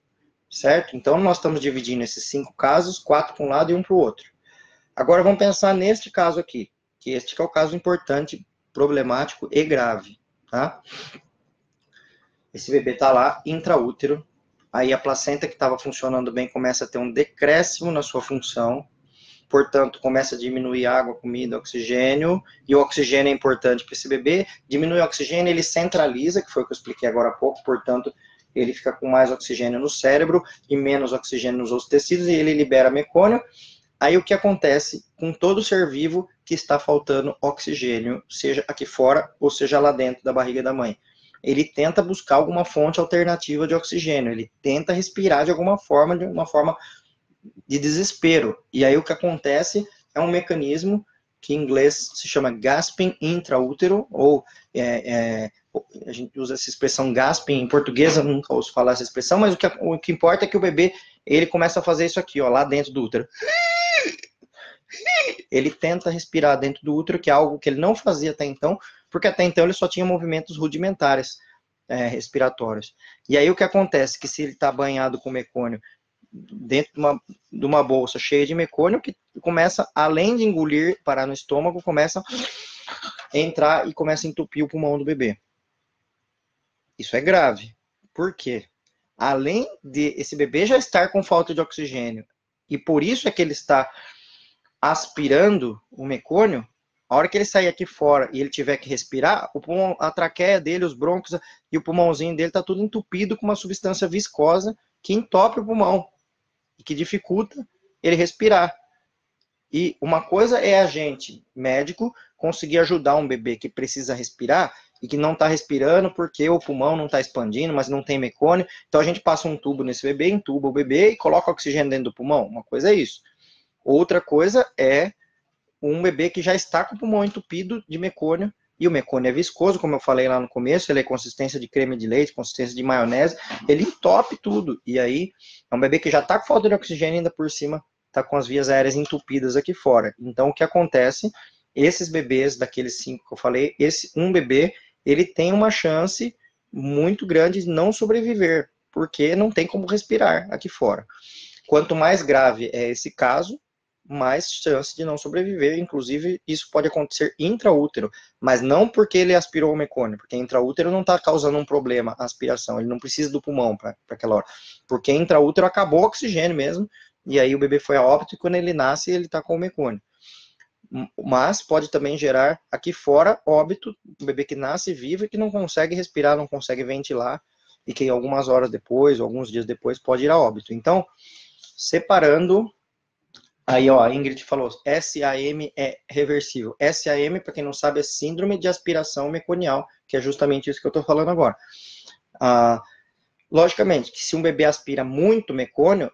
Certo? Então, nós estamos dividindo esses 5 casos, 4 para um lado e 1 para o outro. Agora, vamos pensar neste caso aqui, que este que é o caso importante, problemático e grave, tá? Esse bebê está lá, intraútero, aí a placenta que estava funcionando bem começa a ter um decréscimo na sua função, portanto, começa a diminuir água, comida, oxigênio, e o oxigênio é importante para esse bebê. Diminui o oxigênio, ele centraliza, que foi o que eu expliquei agora há pouco, portanto, ele fica com mais oxigênio no cérebro e menos oxigênio nos outros tecidos, e ele libera mecônio. Aí o que acontece com todo ser vivo que está faltando oxigênio, seja aqui fora ou seja lá dentro da barriga da mãe? Ele tenta buscar alguma fonte alternativa de oxigênio, ele tenta respirar de uma forma de desespero. E aí o que acontece é um mecanismo que em inglês se chama gasping intraútero, ou a gente usa essa expressão gasping em português, eu nunca ouço falar essa expressão, mas o que importa é que o bebê, ele começa a fazer isso aqui, ó, lá dentro do útero. Ele tenta respirar dentro do útero, que é algo que ele não fazia até então, porque até então ele só tinha movimentos rudimentares respiratórios. E aí o que acontece? Que se ele está banhado com mecônio dentro de uma bolsa cheia de mecônio, que começa, além de engolir, parar no estômago, começa a entrar e começa a entupir o pulmão do bebê. Isso é grave. Por quê? Além de esse bebê já estar com falta de oxigênio, e por isso é que ele está aspirando o mecônio, a hora que ele sair aqui fora e ele tiver que respirar, o pulmão, a traqueia dele, os brônquios e o pulmãozinho dele está tudo entupido com uma substância viscosa que entope o pulmão e que dificulta ele respirar. E uma coisa é a gente, médico, conseguir ajudar um bebê que precisa respirar e que não está respirando porque o pulmão não está expandindo, mas não tem mecônio. Então a gente passa um tubo nesse bebê, entuba o bebê e coloca oxigênio dentro do pulmão. Uma coisa é isso. Outra coisa é um bebê que já está com o pulmão entupido de mecônio, e o mecônio é viscoso, como eu falei lá no começo, ele é consistência de creme de leite, consistência de maionese, ele entope tudo, e aí é um bebê que já está com falta de oxigênio, ainda por cima está com as vias aéreas entupidas aqui fora. Então o que acontece, esses bebês, daqueles 5 que eu falei, um bebê, ele tem uma chance muito grande de não sobreviver, porque não tem como respirar aqui fora. Quanto mais grave é esse caso, mais chance de não sobreviver, inclusive isso pode acontecer intraútero, mas não porque ele aspirou o mecônio, porque intraútero não está causando um problema a aspiração, ele não precisa do pulmão para aquela hora, porque intraútero acabou o oxigênio mesmo, e aí o bebê foi a óbito, e quando ele nasce ele está com o mecônio. Mas pode também gerar aqui fora óbito, um bebê que nasce vivo e que não consegue respirar, não consegue ventilar, e que algumas horas depois, ou alguns dias depois, pode ir a óbito. Então, separando. Aí, ó, a Ingrid falou, SAM é reversível. SAM, para quem não sabe, é síndrome de aspiração meconial, que é justamente isso que eu estou falando agora. Logicamente, que se um bebê aspira muito mecônio,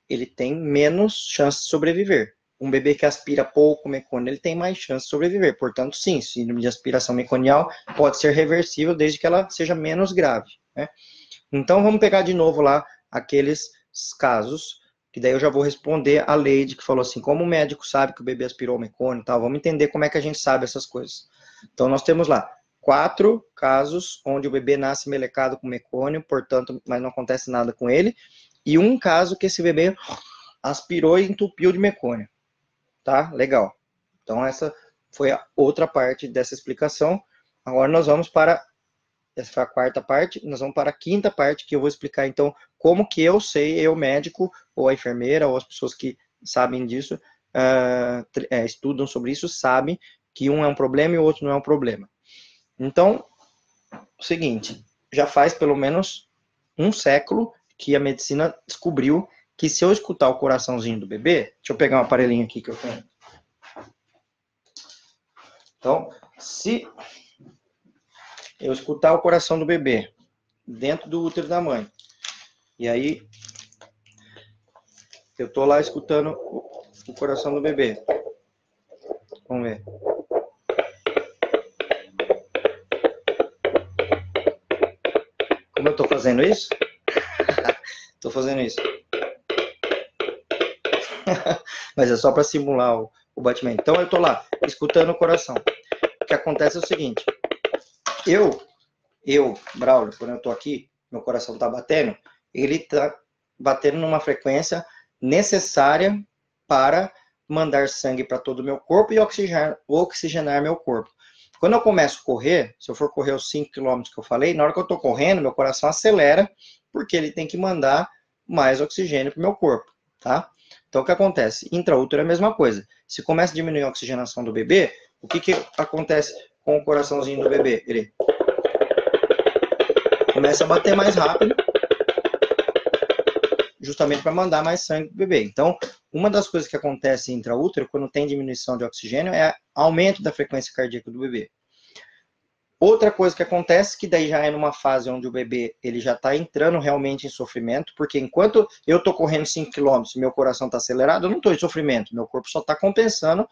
ele tem menos chance de sobreviver. Um bebê que aspira pouco mecônio, ele tem mais chance de sobreviver. Portanto, sim, síndrome de aspiração meconial pode ser reversível desde que ela seja menos grave, né? Então, vamos pegar de novo lá aqueles casos, que daí eu já vou responder a Leide, que falou assim, como o médico sabe que o bebê aspirou mecônio e tal, vamos entender como é que a gente sabe essas coisas. Então, nós temos lá 4 casos onde o bebê nasce melecado com mecônio, portanto, mas não acontece nada com ele, e um caso que esse bebê aspirou e entupiu de mecônio. Tá? Legal. Então, essa foi a outra parte dessa explicação. Agora nós vamos para... Essa foi a 4ª parte, nós vamos para a 5ª parte, que eu vou explicar, então, como que eu sei, eu médico, ou a enfermeira, ou as pessoas que sabem disso, estudam sobre isso, sabem que um é um problema e o outro não é um problema. Então, o seguinte, já faz pelo menos 1 século que a medicina descobriu que se eu escutar o coraçãozinho do bebê, deixa eu pegar um aparelhinho aqui que eu tenho. Então, se eu escutar o coração do bebê dentro do útero da mãe, e aí eu tô lá escutando o coração do bebê. Vamos ver. Como eu tô fazendo isso? Tô fazendo isso. Mas é só para simular o batimento. Então eu tô lá escutando o coração. O que acontece é o seguinte: eu, Braulio, quando eu tô aqui, meu coração tá batendo, ele tá batendo numa frequência necessária para mandar sangue para todo o meu corpo e oxigenar meu corpo. Quando eu começo a correr, se eu for correr os 5 km que eu falei, na hora que eu tô correndo, meu coração acelera, porque ele tem que mandar mais oxigênio pro meu corpo, tá? Então o que acontece? Intraútero é a mesma coisa. Se começa a diminuir a oxigenação do bebê, o que acontece com o coraçãozinho do bebê? Ele começa a bater mais rápido, justamente para mandar mais sangue para o bebê. Então, uma das coisas que acontece intraútero, quando tem diminuição de oxigênio, é aumento da frequência cardíaca do bebê. Outra coisa que acontece, que daí já é numa fase onde o bebê ele já está entrando realmente em sofrimento, porque enquanto eu estou correndo 5 km e meu coração está acelerado, eu não estou em sofrimento, meu corpo só está compensando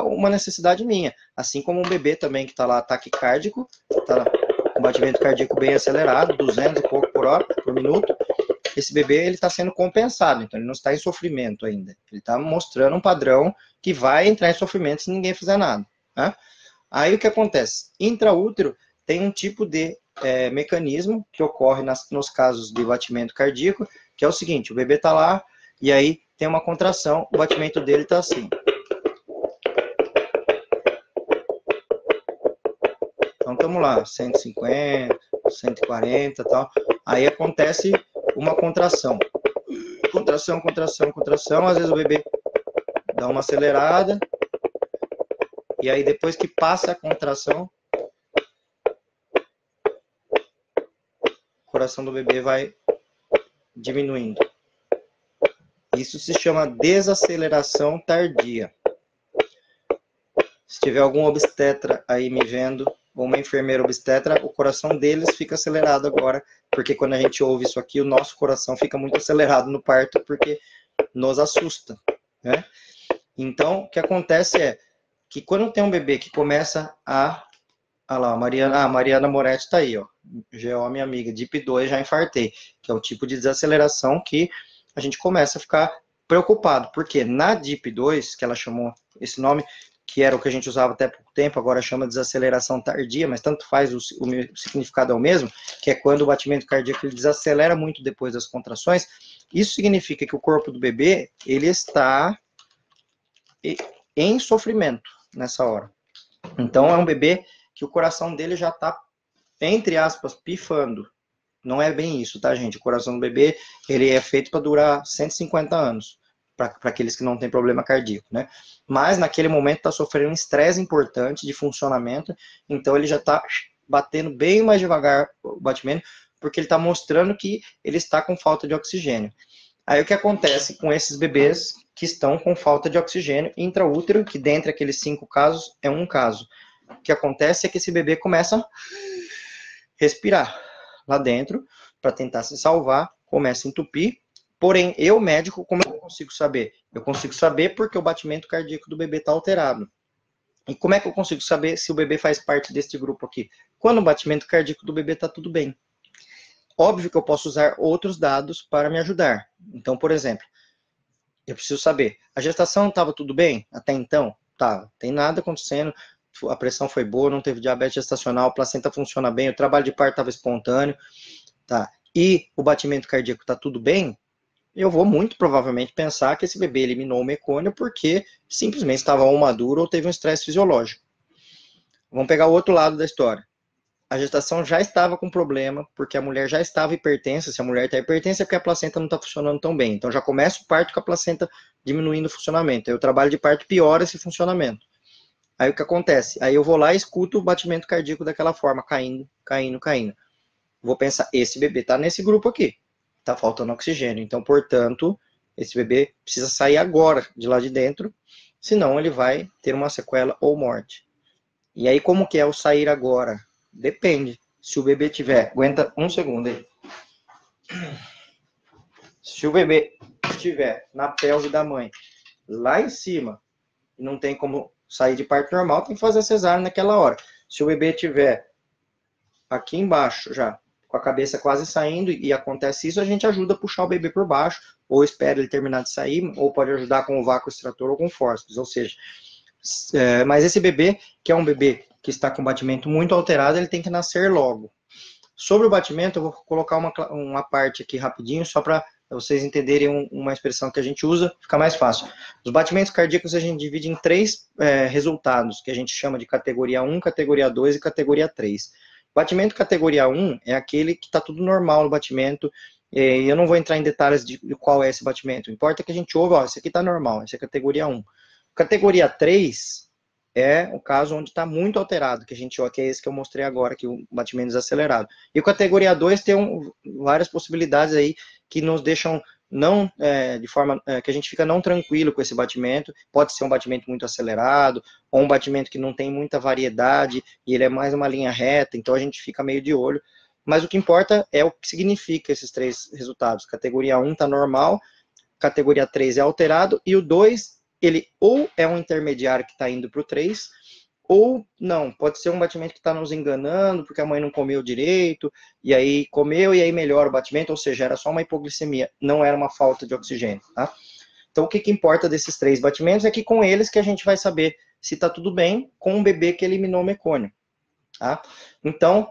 uma necessidade minha. Assim como um bebê também que está lá taquicárdico, está lá com batimento cardíaco bem acelerado, 200 e pouco por hora, por minuto, esse bebê ele está sendo compensado, então ele não está em sofrimento ainda. Ele está mostrando um padrão que vai entrar em sofrimento se ninguém fizer nada, né? Aí o que acontece? Intraútero tem um tipo de mecanismo que ocorre nos casos de batimento cardíaco, que é o seguinte, o bebê está lá e aí tem uma contração, o batimento dele está assim. Então estamos lá, 150, 140 e tal. Aí acontece uma contração. Contração, contração, contração. Às vezes o bebê dá uma acelerada. E aí depois que passa a contração, o coração do bebê vai diminuindo. Isso se chama desaceleração tardia. Se tiver algum obstetra aí me vendo, ou uma enfermeira obstetra, o coração deles fica acelerado agora, porque quando a gente ouve isso aqui, o nosso coração fica muito acelerado no parto, porque nos assusta, né? Então, o que acontece é que quando tem um bebê que começa olha lá, a Mariana Moretti está aí, ó. GO, minha amiga, DIP2, já infartei, que é o tipo de desaceleração que a gente começa a ficar preocupado, porque na DIP2, que ela chamou esse nome, que era o que a gente usava até pouco tempo, agora chama desaceleração tardia, mas tanto faz, o significado é o mesmo, que é quando o batimento cardíaco ele desacelera muito depois das contrações. Isso significa que o corpo do bebê, ele está em sofrimento nessa hora. Então, é um bebê que o coração dele já está, entre aspas, pifando. Não é bem isso, tá, gente? O coração do bebê, ele é feito para durar 150 anos, para aqueles que não têm problema cardíaco, né? Mas, naquele momento, está sofrendo um estresse importante de funcionamento, então ele já está batendo bem mais devagar o batimento, porque ele está mostrando que ele está com falta de oxigênio. Aí, o que acontece com esses bebês que estão com falta de oxigênio intraútero, que dentre aqueles 5 casos, é um caso. O que acontece é que esse bebê começa a respirar lá dentro para tentar se salvar, começa a entupir. Porém, eu, médico, como eu consigo saber? Eu consigo saber porque o batimento cardíaco do bebê está alterado. E como é que eu consigo saber se o bebê faz parte deste grupo aqui? Quando o batimento cardíaco do bebê está tudo bem. Óbvio que eu posso usar outros dados para me ajudar. Então, por exemplo, eu preciso saber, a gestação estava tudo bem até então? Tá, tem nada acontecendo, a pressão foi boa, não teve diabetes gestacional, a placenta funciona bem, o trabalho de parto estava espontâneo, tá? E o batimento cardíaco está tudo bem? Eu vou muito provavelmente pensar que esse bebê eliminou o mecônio porque simplesmente estava ou maduro ou teve um estresse fisiológico. Vamos pegar o outro lado da história. A gestação já estava com problema, porque a mulher já estava hipertensa. Se a mulher está hipertensa é porque a placenta não está funcionando tão bem. Então já começa o parto com a placenta diminuindo o funcionamento. Aí o trabalho de parto piora esse funcionamento. Aí o que acontece? Aí eu vou lá e escuto o batimento cardíaco daquela forma, caindo, caindo, caindo. Vou pensar, esse bebê está nesse grupo aqui. Está faltando oxigênio. Então, portanto, esse bebê precisa sair agora de lá de dentro, senão ele vai ter uma sequela ou morte. E aí, como que é o sair agora? Depende. Se o bebê tiver... Aguenta um segundo aí. Se o bebê estiver na pelve da mãe, lá em cima, e não tem como sair de parto normal, tem que fazer cesárea naquela hora. Se o bebê estiver aqui embaixo já, com a cabeça quase saindo, e acontece isso, a gente ajuda a puxar o bebê por baixo, ou espera ele terminar de sair, ou pode ajudar com o vácuo extrator ou com fórceps. Ou seja, mas esse bebê, que é um bebê que está com batimento muito alterado, ele tem que nascer logo. Sobre o batimento, eu vou colocar uma parte aqui rapidinho, só para vocês entenderem uma expressão que a gente usa, fica mais fácil. Os batimentos cardíacos a gente divide em 3 resultados, que a gente chama de categoria 1, categoria 2 e categoria 3. Batimento categoria 1 é aquele que está tudo normal no batimento, e eu não vou entrar em detalhes de qual é esse batimento, importa que a gente ouve, ó, esse aqui está normal, esse é categoria 1. Categoria 3 é o caso onde está muito alterado, que é esse que eu mostrei agora, que o batimento desacelerado. E o categoria 2 tem várias possibilidades aí que nos deixam não de forma que a gente fica não tranquilo com esse batimento. Pode ser um batimento muito acelerado, ou um batimento que não tem muita variedade, e ele é mais uma linha reta, então a gente fica meio de olho. Mas o que importa é o que significa esses três resultados. Categoria 1 está normal, categoria 3 é alterado, e o 2, ele ou é um intermediário que está indo para o 3, ou não, pode ser um batimento que está nos enganando, porque a mãe não comeu direito, e aí comeu, e aí melhora o batimento, ou seja, era só uma hipoglicemia, não era uma falta de oxigênio, tá? Então, o que importa desses 3 batimentos é que com eles que a gente vai saber se está tudo bem com um bebê que eliminou o mecônio, tá? Então,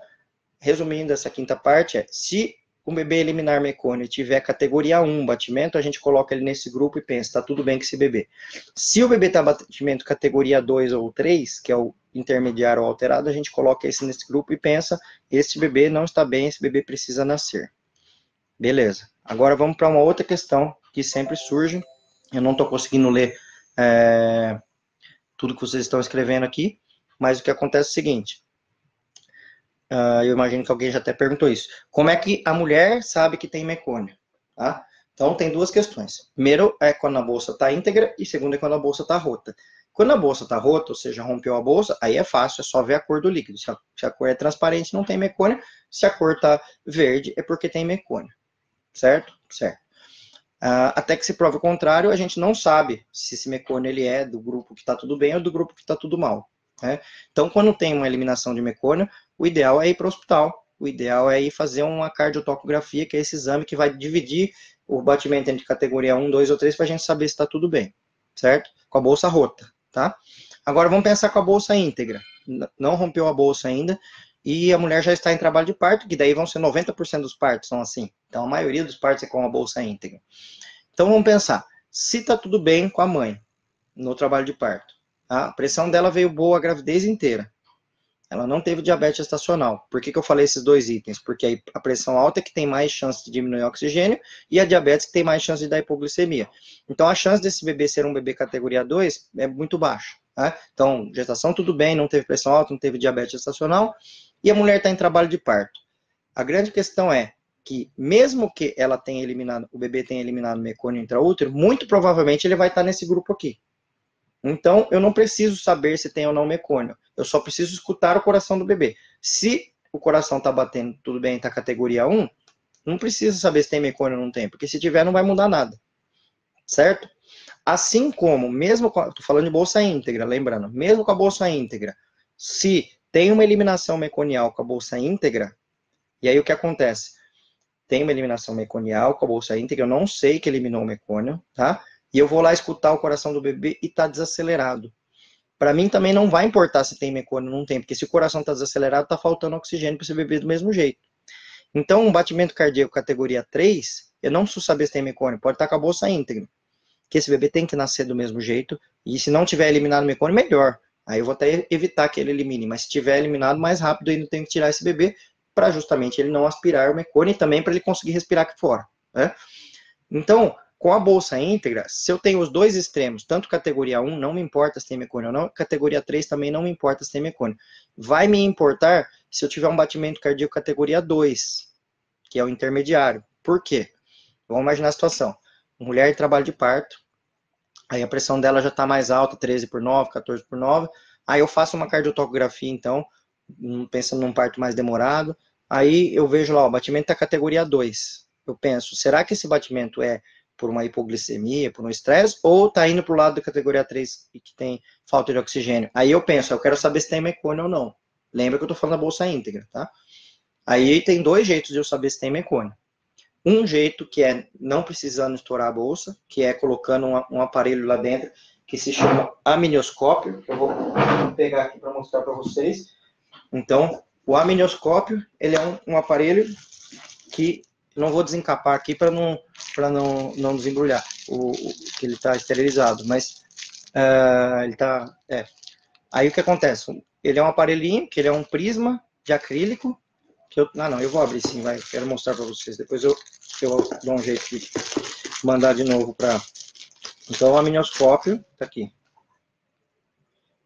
resumindo essa quinta parte, se o bebê eliminar mecônio e tiver categoria 1 batimento, a gente coloca ele nesse grupo e pensa, tá tudo bem com esse bebê. Se o bebê tá batimento categoria 2 ou 3, que é o intermediário ou alterado, a gente coloca esse nesse grupo e pensa, esse bebê não está bem, esse bebê precisa nascer. Beleza. Agora vamos para uma outra questão que sempre surge. Eu não estou conseguindo ler tudo que vocês estão escrevendo aqui, mas o que acontece é o seguinte. Eu imagino que alguém já até perguntou isso. Como é que a mulher sabe que tem mecônio? Tá? Então, tem duas questões. Primeiro é quando a bolsa está íntegra e segundo é quando a bolsa está rota. Quando a bolsa está rota, ou seja, rompeu a bolsa, aí é fácil, é só ver a cor do líquido. Se a cor é transparente, não tem mecônio. Se a cor está verde, é porque tem mecônio. Certo? Certo. Até que se prove o contrário, a gente não sabe se esse mecônio ele é do grupo que está tudo bem ou do grupo que está tudo mal. Né? Então, quando tem uma eliminação de mecônio, o ideal é ir para o hospital. O ideal é ir fazer uma cardiotocografia, que é esse exame que vai dividir o batimento entre categoria 1, 2 ou 3 para a gente saber se está tudo bem, certo? Com a bolsa rota, tá? Agora vamos pensar com a bolsa íntegra. Não rompeu a bolsa ainda e a mulher já está em trabalho de parto, que daí vão ser 90% dos partos são assim. Então a maioria dos partos é com a bolsa íntegra. Então vamos pensar, se está tudo bem com a mãe no trabalho de parto, a pressão dela veio boa a gravidez inteira. Ela não teve diabetes gestacional. Por que eu falei esses dois itens? Porque a pressão alta é que tem mais chance de diminuir o oxigênio e a diabetes que tem mais chance de dar hipoglicemia. Então, a chance desse bebê ser um bebê categoria 2 é muito baixa. Tá? Então, gestação tudo bem, não teve pressão alta, não teve diabetes gestacional e a mulher está em trabalho de parto. A grande questão é que, mesmo que ela tenha eliminado, o bebê tenha eliminado o mecônio intraútero, muito provavelmente ele vai estar nesse grupo aqui. Então, eu não preciso saber se tem ou não mecônio. Eu só preciso escutar o coração do bebê. Se o coração está batendo tudo bem, está categoria 1, não precisa saber se tem mecônio ou não tem, porque se tiver não vai mudar nada. Certo? Assim como, mesmo com, estou falando de bolsa íntegra, lembrando, mesmo com a bolsa íntegra, se tem uma eliminação meconial com a bolsa íntegra, e aí o que acontece? Tem uma eliminação meconial com a bolsa íntegra, eu não sei que eliminou o mecônio, tá? E eu vou lá escutar o coração do bebê e está desacelerado. Para mim também não vai importar se tem mecônio ou não tem, porque se o coração está desacelerado, está faltando oxigênio para esse bebê do mesmo jeito. Então, um batimento cardíaco categoria 3, eu não preciso saber se tem mecônio, pode estar com a bolsa íntegra. Que esse bebê tem que nascer do mesmo jeito, e se não tiver eliminado o mecônio, melhor. Aí eu vou até evitar que ele elimine, mas se tiver eliminado, mais rápido ainda tenho que tirar esse bebê, para justamente ele não aspirar o mecônio e também para ele conseguir respirar aqui fora. Né? Então, com a bolsa íntegra, se eu tenho os dois extremos, tanto categoria 1, não me importa se tem mecônio ou não, categoria 3 também não me importa se tem mecônio. Vai me importar se eu tiver um batimento cardíaco categoria 2, que é o intermediário. Por quê? Vamos imaginar a situação. Mulher em trabalho de parto, aí a pressão dela já está mais alta, 13/9, 14/9, aí eu faço uma cardiotocografia, então, pensando num parto mais demorado, aí eu vejo lá, o batimento está categoria 2. Eu penso, será que esse batimento é por uma hipoglicemia, por um estresse, ou está indo para o lado da categoria 3 e que tem falta de oxigênio? Aí eu penso, eu quero saber se tem mecônio ou não. Lembra que eu estou falando da bolsa íntegra, tá? Aí tem dois jeitos de eu saber se tem mecônio. Um jeito que é não precisando estourar a bolsa, que é colocando um aparelho lá dentro, que se chama amnioscópio. Eu vou pegar aqui para mostrar para vocês. Então, o amnioscópio, ele é um aparelho que não vou desencapar aqui para não desembrulhar, que ele está esterilizado, mas ele está... Aí o que acontece? Ele é um aparelhinho, que ele é um prisma de acrílico, que eu vou abrir sim, vai, quero mostrar para vocês, depois eu dou um jeito de mandar de novo para... Então o amnioscópio está aqui.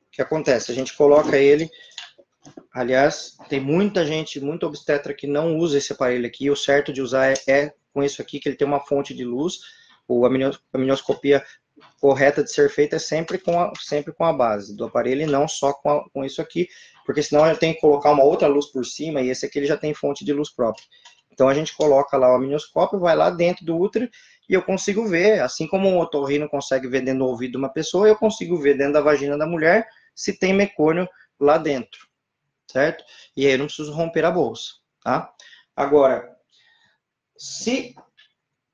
O que acontece? A gente coloca ele... Aliás, tem muita gente, muito obstetra que não usa esse aparelho aqui. O certo de usar é com isso aqui, que ele tem uma fonte de luz, ou a amnioscopia correta de ser feita é sempre com a base do aparelho e não só com isso aqui, porque senão eu tenho que colocar uma outra luz por cima e esse aqui ele já tem fonte de luz própria. Então a gente coloca lá o amnioscópio, vai lá dentro do útero e eu consigo ver, assim como um otorrino consegue ver dentro do ouvido de uma pessoa, eu consigo ver dentro da vagina da mulher se tem mecônio lá dentro, certo? E aí eu não preciso romper a bolsa, tá? Agora,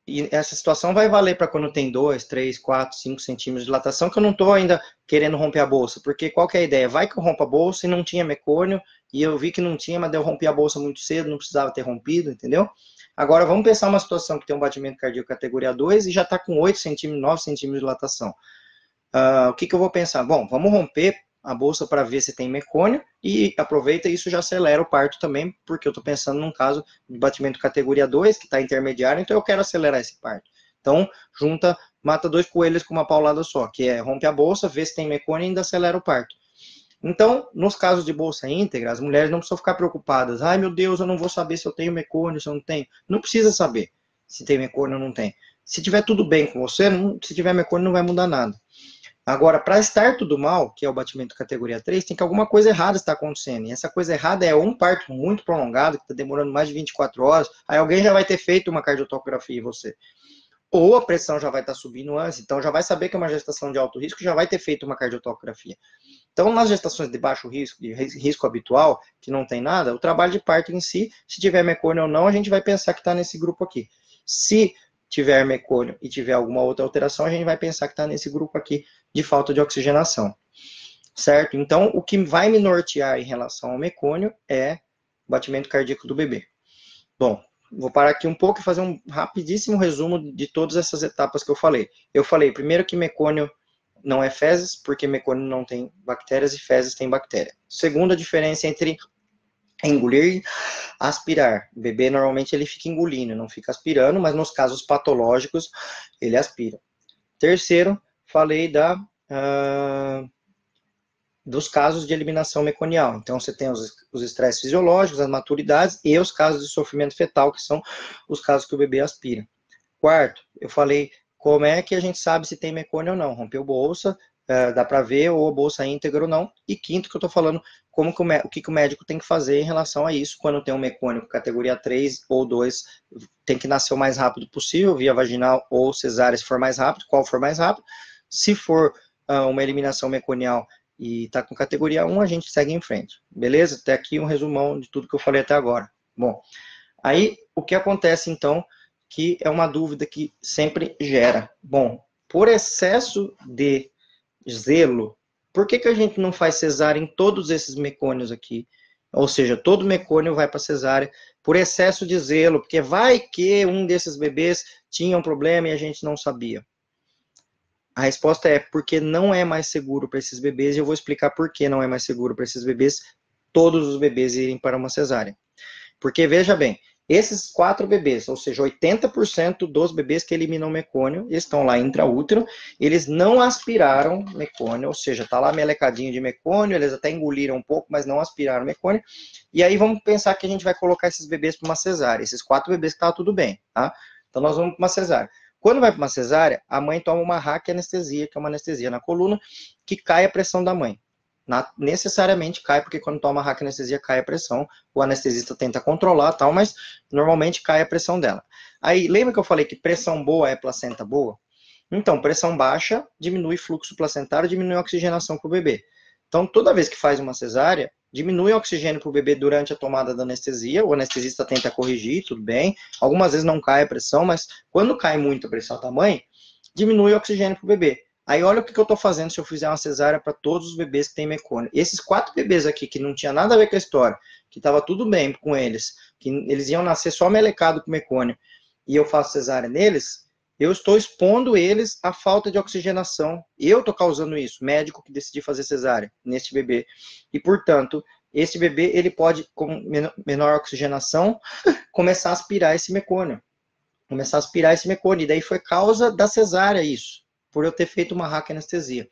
e essa situação vai valer para quando tem 2, 3, 4, 5 centímetros de dilatação, que eu não estou ainda querendo romper a bolsa, porque qual que é a ideia? Vai que eu rompo a bolsa e não tinha mecônio, e eu vi que não tinha, mas eu rompi a bolsa muito cedo, não precisava ter rompido, entendeu? Agora vamos pensar uma situação que tem um batimento cardíaco categoria 2 e já está com 8 centímetros, 9 centímetros de dilatação. O que eu vou pensar? Bom, vamos romper a bolsa para ver se tem mecônio e aproveita isso já acelera o parto também, porque eu estou pensando num caso de batimento categoria 2, que está intermediário, então eu quero acelerar esse parto. Então, mata 2 coelhos com uma paulada só, que é rompe a bolsa, vê se tem mecônio e ainda acelera o parto. Então, nos casos de bolsa íntegra, as mulheres não precisam ficar preocupadas. Ai, meu Deus, eu não vou saber se eu tenho mecônio, se eu não tenho. Não precisa saber se tem mecônio ou não tem. Se tiver tudo bem com você, se tiver mecônio não vai mudar nada. Agora, para estar tudo mal, que é o batimento categoria 3, tem que alguma coisa errada estar acontecendo. E essa coisa errada é um parto muito prolongado, que está demorando mais de 24 horas, aí alguém já vai ter feito uma cardiotocografia em você. Ou a pressão já vai estar subindo antes, então já vai saber que é uma gestação de alto risco, já vai ter feito uma cardiotocografia. Então, nas gestações de baixo risco, de risco habitual, que não tem nada, o trabalho de parto em si, se tiver mecônio ou não, a gente vai pensar que está nesse grupo aqui. Se tiver mecônio e tiver alguma outra alteração, a gente vai pensar que está nesse grupo aqui de falta de oxigenação, certo? Então, o que vai me nortear em relação ao mecônio é o batimento cardíaco do bebê. Bom, vou parar aqui um pouco e fazer um rapidíssimo resumo de todas essas etapas que eu falei. Eu falei, primeiro, que mecônio não é fezes, porque mecônio não tem bactérias e fezes tem bactéria. Segunda diferença entre engolir e aspirar. O bebê normalmente ele fica engolindo, não fica aspirando, mas nos casos patológicos ele aspira. Terceiro, falei dos casos de eliminação meconial. Então, você tem os estresses fisiológicos, as maturidades e os casos de sofrimento fetal, que são os casos que o bebê aspira. Quarto, eu falei como é que a gente sabe se tem mecônio ou não. Rompeu bolsa, dá para ver, ou a bolsa íntegra ou não. E quinto, que eu estou falando o que o médico tem que fazer em relação a isso, quando tem um mecônio categoria 3 ou 2, tem que nascer o mais rápido possível, via vaginal ou cesárea, se for mais rápido, qual for mais rápido. Se for uma eliminação meconial e está com categoria 1, a gente segue em frente. Beleza? Até aqui um resumão de tudo que eu falei até agora. Bom, aí o que acontece então, que é uma dúvida que sempre gera. Bom, por excesso de zelo, por que a gente não faz cesárea em todos esses mecônios aqui? Ou seja, todo mecônio vai para cesárea por excesso de zelo, porque vai que um desses bebês tinha um problema e a gente não sabia. A resposta é porque não é mais seguro para esses bebês, e eu vou explicar por que não é mais seguro para esses bebês, todos os bebês irem para uma cesárea. Porque, veja bem, esses 4 bebês, ou seja, 80% dos bebês que eliminam mecônio, estão lá intraútero, eles não aspiraram mecônio, ou seja, está lá melecadinho de mecônio, eles até engoliram um pouco, mas não aspiraram mecônio, e aí vamos pensar que a gente vai colocar esses bebês para uma cesárea, esses 4 bebês que estavam tudo bem, tá? Então nós vamos para uma cesárea. Quando vai para uma cesárea, a mãe toma uma raquianestesia, que é uma anestesia na coluna, que cai a pressão da mãe. Necessariamente cai, porque quando toma raquianestesia cai a pressão, o anestesista tenta controlar tal, mas normalmente cai a pressão dela. Aí, lembra que eu falei que pressão boa é placenta boa? Então, pressão baixa diminui fluxo placentário, diminui a oxigenação para o bebê. Então, toda vez que faz uma cesárea, diminui o oxigênio para o bebê durante a tomada da anestesia, o anestesista tenta corrigir, tudo bem. Algumas vezes não cai a pressão, mas quando cai muito a pressão da mãe, diminui o oxigênio para o bebê. Aí olha o que eu estou fazendo se eu fizer uma cesárea para todos os bebês que têm mecônio. Esses 4 bebês aqui, que não tinha nada a ver com a história, que estava tudo bem com eles, que eles iam nascer só melecado com mecônio, e eu faço cesárea neles, eu estou expondo eles à falta de oxigenação. Eu estou causando isso, médico que decidi fazer cesárea neste bebê. E, portanto, esse bebê, ele pode, com menor oxigenação, começar a aspirar esse mecônio. E daí foi causa da cesárea isso, por eu ter feito uma raquianestesia.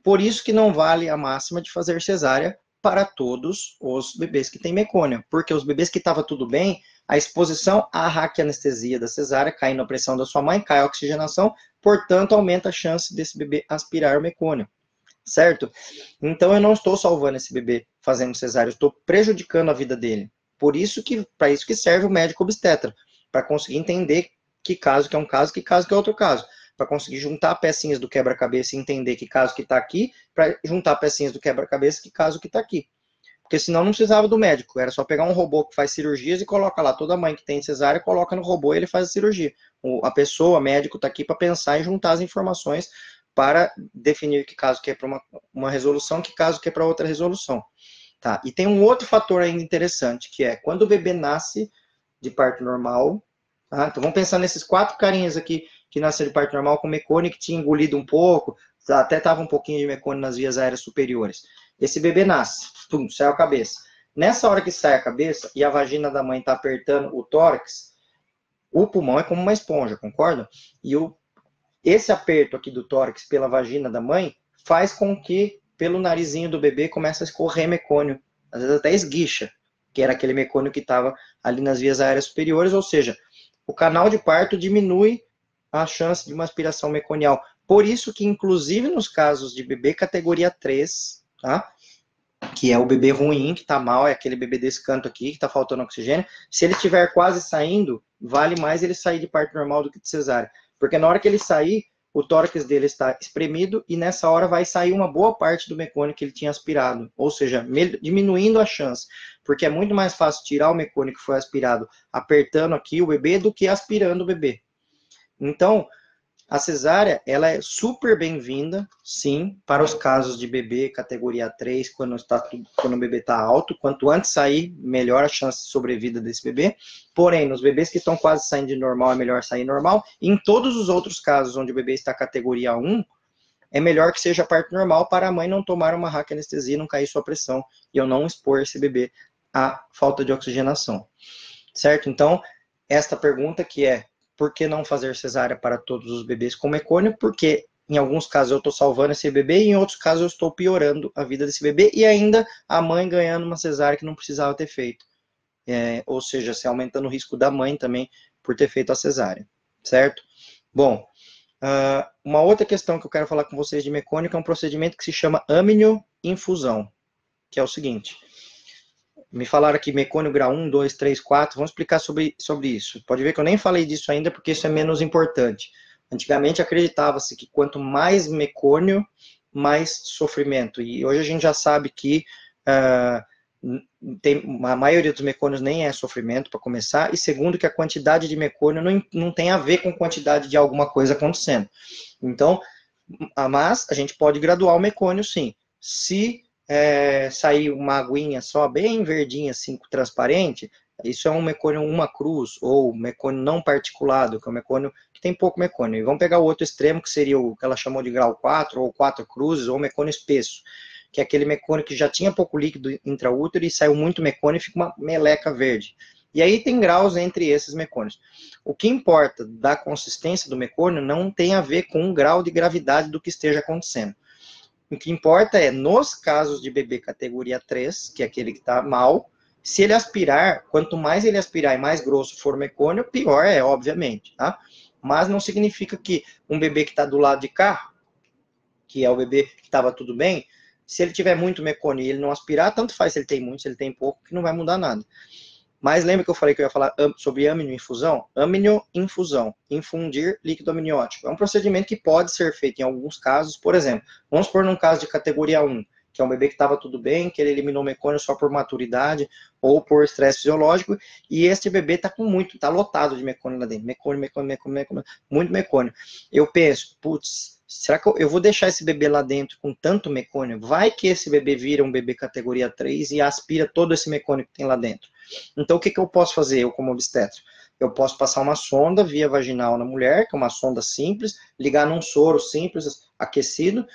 Por isso que não vale a máxima de fazer cesárea para todos os bebês que têm mecônio, porque os bebês que estavam tudo bem, A exposição à raquianestesia da cesárea, caindo a pressão da sua mãe, cai a oxigenação, portanto, aumenta a chance desse bebê aspirar o mecônio, certo? Então, eu não estou salvando esse bebê fazendo cesárea, eu estou prejudicando a vida dele. Por isso que, para isso que serve o médico obstetra, para conseguir entender que caso que é um caso, que caso que é outro caso, para conseguir juntar pecinhas do quebra-cabeça e entender que caso que está aqui, para juntar pecinhas do quebra-cabeça que caso que está aqui. Porque senão não precisava do médico, era só pegar um robô que faz cirurgias e coloca lá, toda mãe que tem cesárea, coloca no robô e ele faz a cirurgia. A pessoa, o médico, está aqui para pensar e juntar as informações para definir que caso que é para uma resolução, que caso que é para outra resolução. Tá? E tem um outro fator ainda interessante, que é quando o bebê nasce de parto normal, tá? Então vamos pensar nesses 4 carinhas aqui que nasceram de parto normal com mecônio, que tinha engolido um pouco, até estava um pouquinho de mecônio nas vias aéreas superiores. Esse bebê nasce, pum, sai a cabeça. Nessa hora que sai a cabeça e a vagina da mãe está apertando o tórax, o pulmão é como uma esponja, concorda? E esse aperto aqui do tórax pela vagina da mãe faz com que pelo narizinho do bebê comece a escorrer mecônio, às vezes até esguicha, que era aquele mecônio que estava ali nas vias aéreas superiores, ou seja, o canal de parto diminui a chance de uma aspiração meconial. Por isso que, inclusive, nos casos de bebê categoria 3, tá? Que é o bebê ruim, que está mal, é aquele bebê desse canto aqui, que está faltando oxigênio, se ele estiver quase saindo, vale mais ele sair de parto normal do que de cesárea. Porque na hora que ele sair, o tórax dele está espremido e nessa hora vai sair uma boa parte do mecônio que ele tinha aspirado, ou seja, diminuindo a chance, porque é muito mais fácil tirar o mecônio que foi aspirado apertando aqui o bebê do que aspirando o bebê. Então, a cesárea, ela é super bem-vinda, sim, para os casos de bebê categoria 3, quando o bebê está alto. Quanto antes sair, melhor a chance de sobrevida desse bebê. Porém, nos bebês que estão quase saindo de normal, é melhor sair normal. E em todos os outros casos onde o bebê está categoria 1, é melhor que seja parto normal para a mãe não tomar uma raquianestesia e não cair sua pressão e eu não expor esse bebê à falta de oxigenação. Certo? Então, esta pergunta que é: por que não fazer cesárea para todos os bebês com mecônio? Porque em alguns casos eu estou salvando esse bebê e em outros casos eu estou piorando a vida desse bebê e ainda a mãe ganhando uma cesárea que não precisava ter feito. Ou seja, se aumentando o risco da mãe também por ter feito a cesárea. Certo? Bom, uma outra questão que eu quero falar com vocês de mecônio é um procedimento que se chama amnioinfusão, que é o seguinte. Me falaram aqui mecônio grau 1, 2, 3, 4, vamos explicar sobre isso. Pode ver que eu nem falei disso ainda, porque isso é menos importante. Antigamente acreditava-se que quanto mais mecônio, mais sofrimento. E hoje a gente já sabe que a maioria dos mecônios nem é sofrimento, para começar, e segundo que a quantidade de mecônio não tem a ver com quantidade de alguma coisa acontecendo. Então, mas a gente pode graduar o mecônio, sim. Se sair uma aguinha só bem verdinha, assim, transparente, isso é um mecônio uma cruz, ou mecônio não particulado, que é um mecônio que tem pouco mecônio. E vamos pegar o outro extremo, que seria o que ela chamou de grau 4, ou 4 cruzes, ou mecônio espesso, que é aquele mecônio que já tinha pouco líquido intraútero e saiu muito mecônio e fica uma meleca verde. E aí tem graus entre esses mecônios. O que importa da consistência do mecônio não tem a ver com o grau de gravidade do que esteja acontecendo. O que importa é, nos casos de bebê categoria 3, que é aquele que está mal, se ele aspirar, quanto mais ele aspirar e mais grosso for o mecônio, pior é, obviamente, tá? Mas não significa que um bebê que está do lado de cá, que é o bebê que estava tudo bem, se ele tiver muito mecônio e ele não aspirar, tanto faz se ele tem muito, se ele tem pouco, que não vai mudar nada. Mas lembra que eu falei que eu ia falar sobre amnioinfusão? Amnioinfusão, infundir líquido amniótico. É um procedimento que pode ser feito em alguns casos, por exemplo, vamos supor num caso de categoria 1, que é um bebê que estava tudo bem, que ele eliminou mecônio só por maturidade ou por estresse fisiológico, e este bebê está lotado de mecônio lá dentro, mecônio, muito mecônio. Eu penso, putz, será que eu vou deixar esse bebê lá dentro com tanto mecônio? Vai que esse bebê vira um bebê categoria 3 e aspira todo esse mecônio que tem lá dentro. Então, o que eu posso fazer, eu como obstetra? Eu posso passar uma sonda via vaginal na mulher, que é uma sonda simples, ligar num soro simples, aquecido,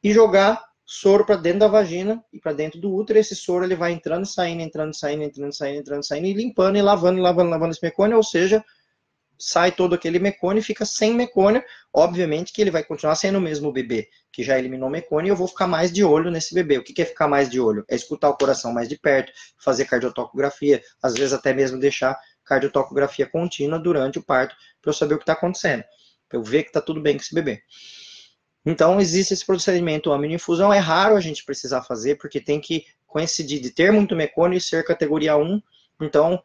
e jogar soro para dentro da vagina e para dentro do útero. Esse soro ele vai entrando e saindo, entrando, saindo, entrando, saindo, entrando, saindo, e limpando e lavando esse mecônio, ou seja, sai todo aquele mecônio e fica sem mecônio. Obviamente que ele vai continuar sendo o mesmo bebê que já eliminou mecônio, e eu vou ficar mais de olho nesse bebê. O que é ficar mais de olho? É escutar o coração mais de perto, fazer cardiotocografia, às vezes até mesmo deixar cardiotocografia contínua durante o parto, para eu saber o que está acontecendo, para eu ver que está tudo bem com esse bebê. Então, existe esse procedimento amniofusão, é raro a gente precisar fazer, porque tem que coincidir de ter muito mecônio e ser categoria 1, então,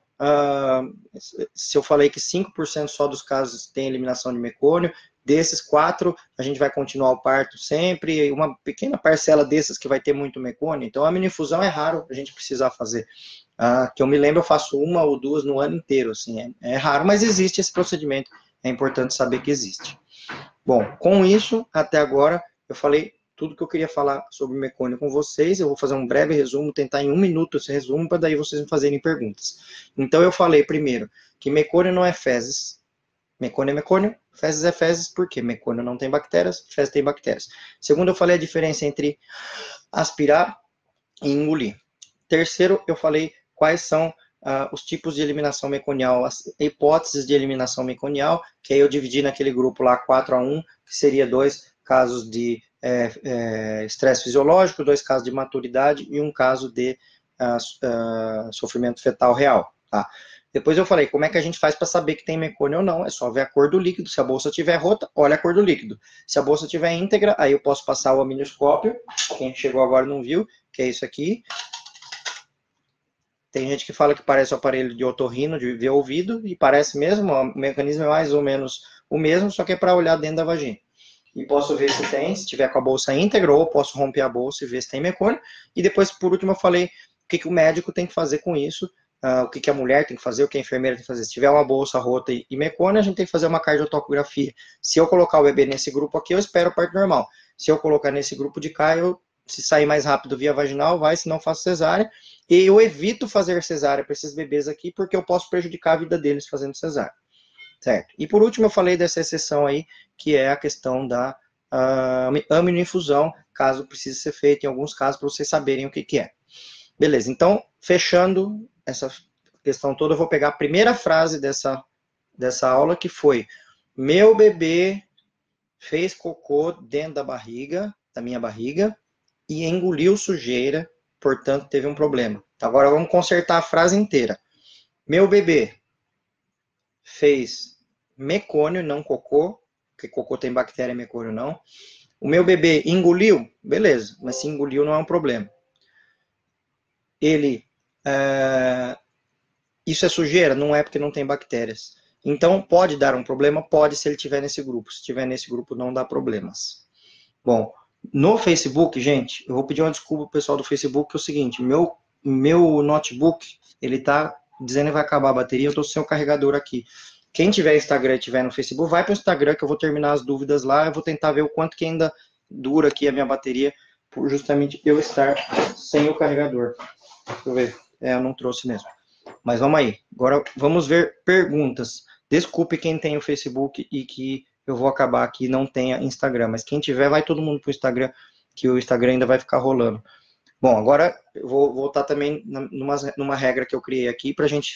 se eu falei que 5% só dos casos tem eliminação de mecônio, desses 4, a gente vai continuar o parto sempre, uma pequena parcela desses que vai ter muito mecônio, então a minifusão é raro a gente precisar fazer. Que eu me lembro, eu faço 1 ou 2 no ano inteiro, assim, é raro, mas existe esse procedimento, é importante saber que existe. Bom, com isso, até agora, eu falei tudo que eu queria falar sobre mecônio com vocês, eu vou fazer um breve resumo, tentar em 1 minuto esse resumo, para daí vocês me fazerem perguntas. Então, eu falei primeiro que mecônio não é fezes, mecônio é mecônio, fezes é fezes, por quê? Mecônio não tem bactérias, fezes tem bactérias. Segundo, eu falei a diferença entre aspirar e engolir. Terceiro, eu falei quais são os tipos de eliminação meconial, as hipóteses de eliminação meconial, que aí eu dividi naquele grupo lá 4-1, que seria 2 casos de estresse fisiológico, 2 casos de maturidade e 1 caso de sofrimento fetal real, tá? Depois eu falei, como é que a gente faz para saber que tem mecônio ou não? É só ver a cor do líquido. Se a bolsa estiver rota, olha a cor do líquido. Se a bolsa estiver íntegra, aí eu posso passar o amnioscópio. Quem chegou agora não viu, que é isso aqui. Tem gente que fala que parece o aparelho de otorrino, de ver ouvido, e parece mesmo, o mecanismo é mais ou menos o mesmo, só que é para olhar dentro da vagina. E posso ver se tem, se tiver com a bolsa íntegra, ou posso romper a bolsa e ver se tem mecônio. E depois, por último, eu falei o que o médico tem que fazer com isso, o que a mulher tem que fazer, o que a enfermeira tem que fazer. Se tiver uma bolsa rota e mecônio, a gente tem que fazer uma cardiotocografia. Se eu colocar o bebê nesse grupo aqui, eu espero o parto normal. Se eu colocar nesse grupo de cá, se sair mais rápido via vaginal, vai, se não faço cesárea. E eu evito fazer cesárea para esses bebês aqui, porque eu posso prejudicar a vida deles fazendo cesárea. Certo? E por último, eu falei dessa exceção aí, que é a questão da amniofusão, caso precise ser feito em alguns casos, para vocês saberem o que é. Beleza, então, fechando essa questão toda, eu vou pegar a primeira frase dessa aula, que foi: meu bebê fez cocô dentro da minha barriga, e engoliu sujeira, portanto, teve um problema. Agora, vamos consertar a frase inteira. Meu bebê fez mecônio, não cocô, porque cocô tem bactéria, mecônio não. O meu bebê engoliu, beleza, mas se engoliu não é um problema. Ele, isso é sujeira? Não é, porque não tem bactérias. Então, pode dar um problema? Pode, se ele estiver nesse grupo. Se estiver nesse grupo, não dá problemas. Bom, no Facebook, gente, eu vou pedir uma desculpa pro pessoal do Facebook, que é o seguinte, meu notebook, ele tá dizendo que vai acabar a bateria, eu tô sem o carregador aqui. Quem tiver Instagram e tiver no Facebook, vai pro Instagram, que eu vou terminar as dúvidas lá, eu vou tentar ver o quanto que ainda dura aqui a minha bateria, por justamente eu estar sem o carregador. Deixa eu ver, eu não trouxe mesmo. Mas vamos aí, agora vamos ver perguntas. Desculpe quem tem o Facebook e que eu vou acabar aqui e não tenha Instagram, mas quem tiver, vai todo mundo pro Instagram, que o Instagram ainda vai ficar rolando. Bom, agora eu vou voltar também numa regra que eu criei aqui pra gente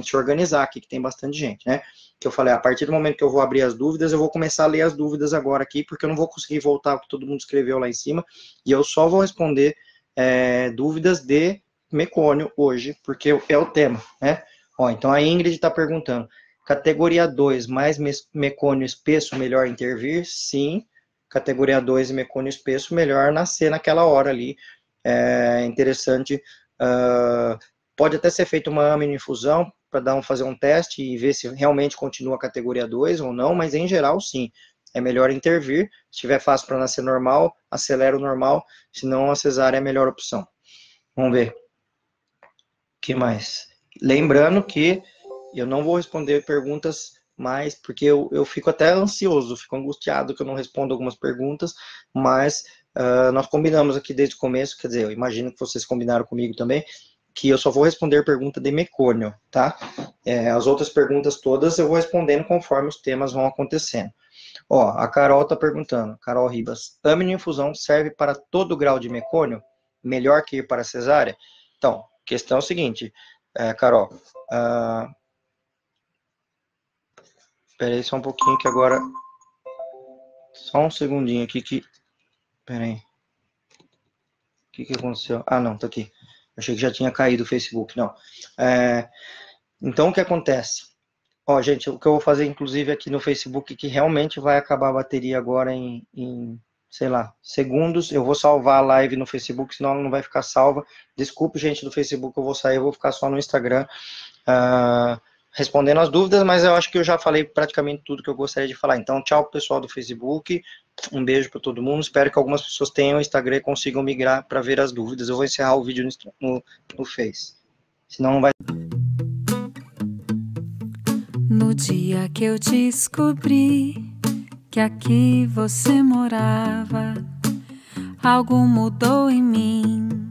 se organizar aqui, que tem bastante gente, né? Que eu falei, a partir do momento que eu vou abrir as dúvidas, eu vou começar a ler as dúvidas agora aqui, porque eu não vou conseguir voltar o que todo mundo escreveu lá em cima, e eu só vou responder dúvidas de mecônio hoje, porque é o tema, né? Ó, então a Ingrid está perguntando, categoria 2, mais mecônio espesso, melhor intervir? Sim. Categoria 2 e mecônio espesso, melhor nascer naquela hora ali. É interessante. Pode até ser feita uma amniofusão para fazer um teste e ver se realmente continua a categoria 2 ou não, mas em geral, sim. É melhor intervir. Se estiver fácil para nascer normal, acelera o normal, senão a cesárea é a melhor opção. Vamos ver. O que mais? Lembrando que eu não vou responder perguntas mais, porque eu fico até ansioso, fico angustiado que eu não respondo algumas perguntas, mas nós combinamos aqui desde o começo, quer dizer, eu imagino que vocês combinaram comigo também, que eu só vou responder pergunta de mecônio, tá? As outras perguntas todas eu vou respondendo conforme os temas vão acontecendo. Ó, a Carol tá perguntando, Carol Ribas, amniofusão serve para todo grau de mecônio? Melhor que ir para cesárea? Então, a questão é o seguinte, Carol, espera aí só um pouquinho que agora, só um segundinho aqui que, espera aí, o que aconteceu? Ah, não, tá aqui. Achei que já tinha caído o Facebook, não. Então, o que acontece? Ó, gente, o que eu vou fazer, inclusive, aqui no Facebook, que realmente vai acabar a bateria agora sei lá, segundos. Eu vou salvar a live no Facebook, senão ela não vai ficar salva. Desculpe, gente, do Facebook, eu vou sair, eu vou ficar só no Instagram, respondendo as dúvidas, mas eu acho que eu já falei praticamente tudo que eu gostaria de falar. Então, tchau, pessoal do Facebook. Um beijo para todo mundo. Espero que algumas pessoas tenham o Instagram e consigam migrar para ver as dúvidas. Eu vou encerrar o vídeo no Face. Senão não vai... No dia que eu descobri que aqui você morava, algo mudou em mim.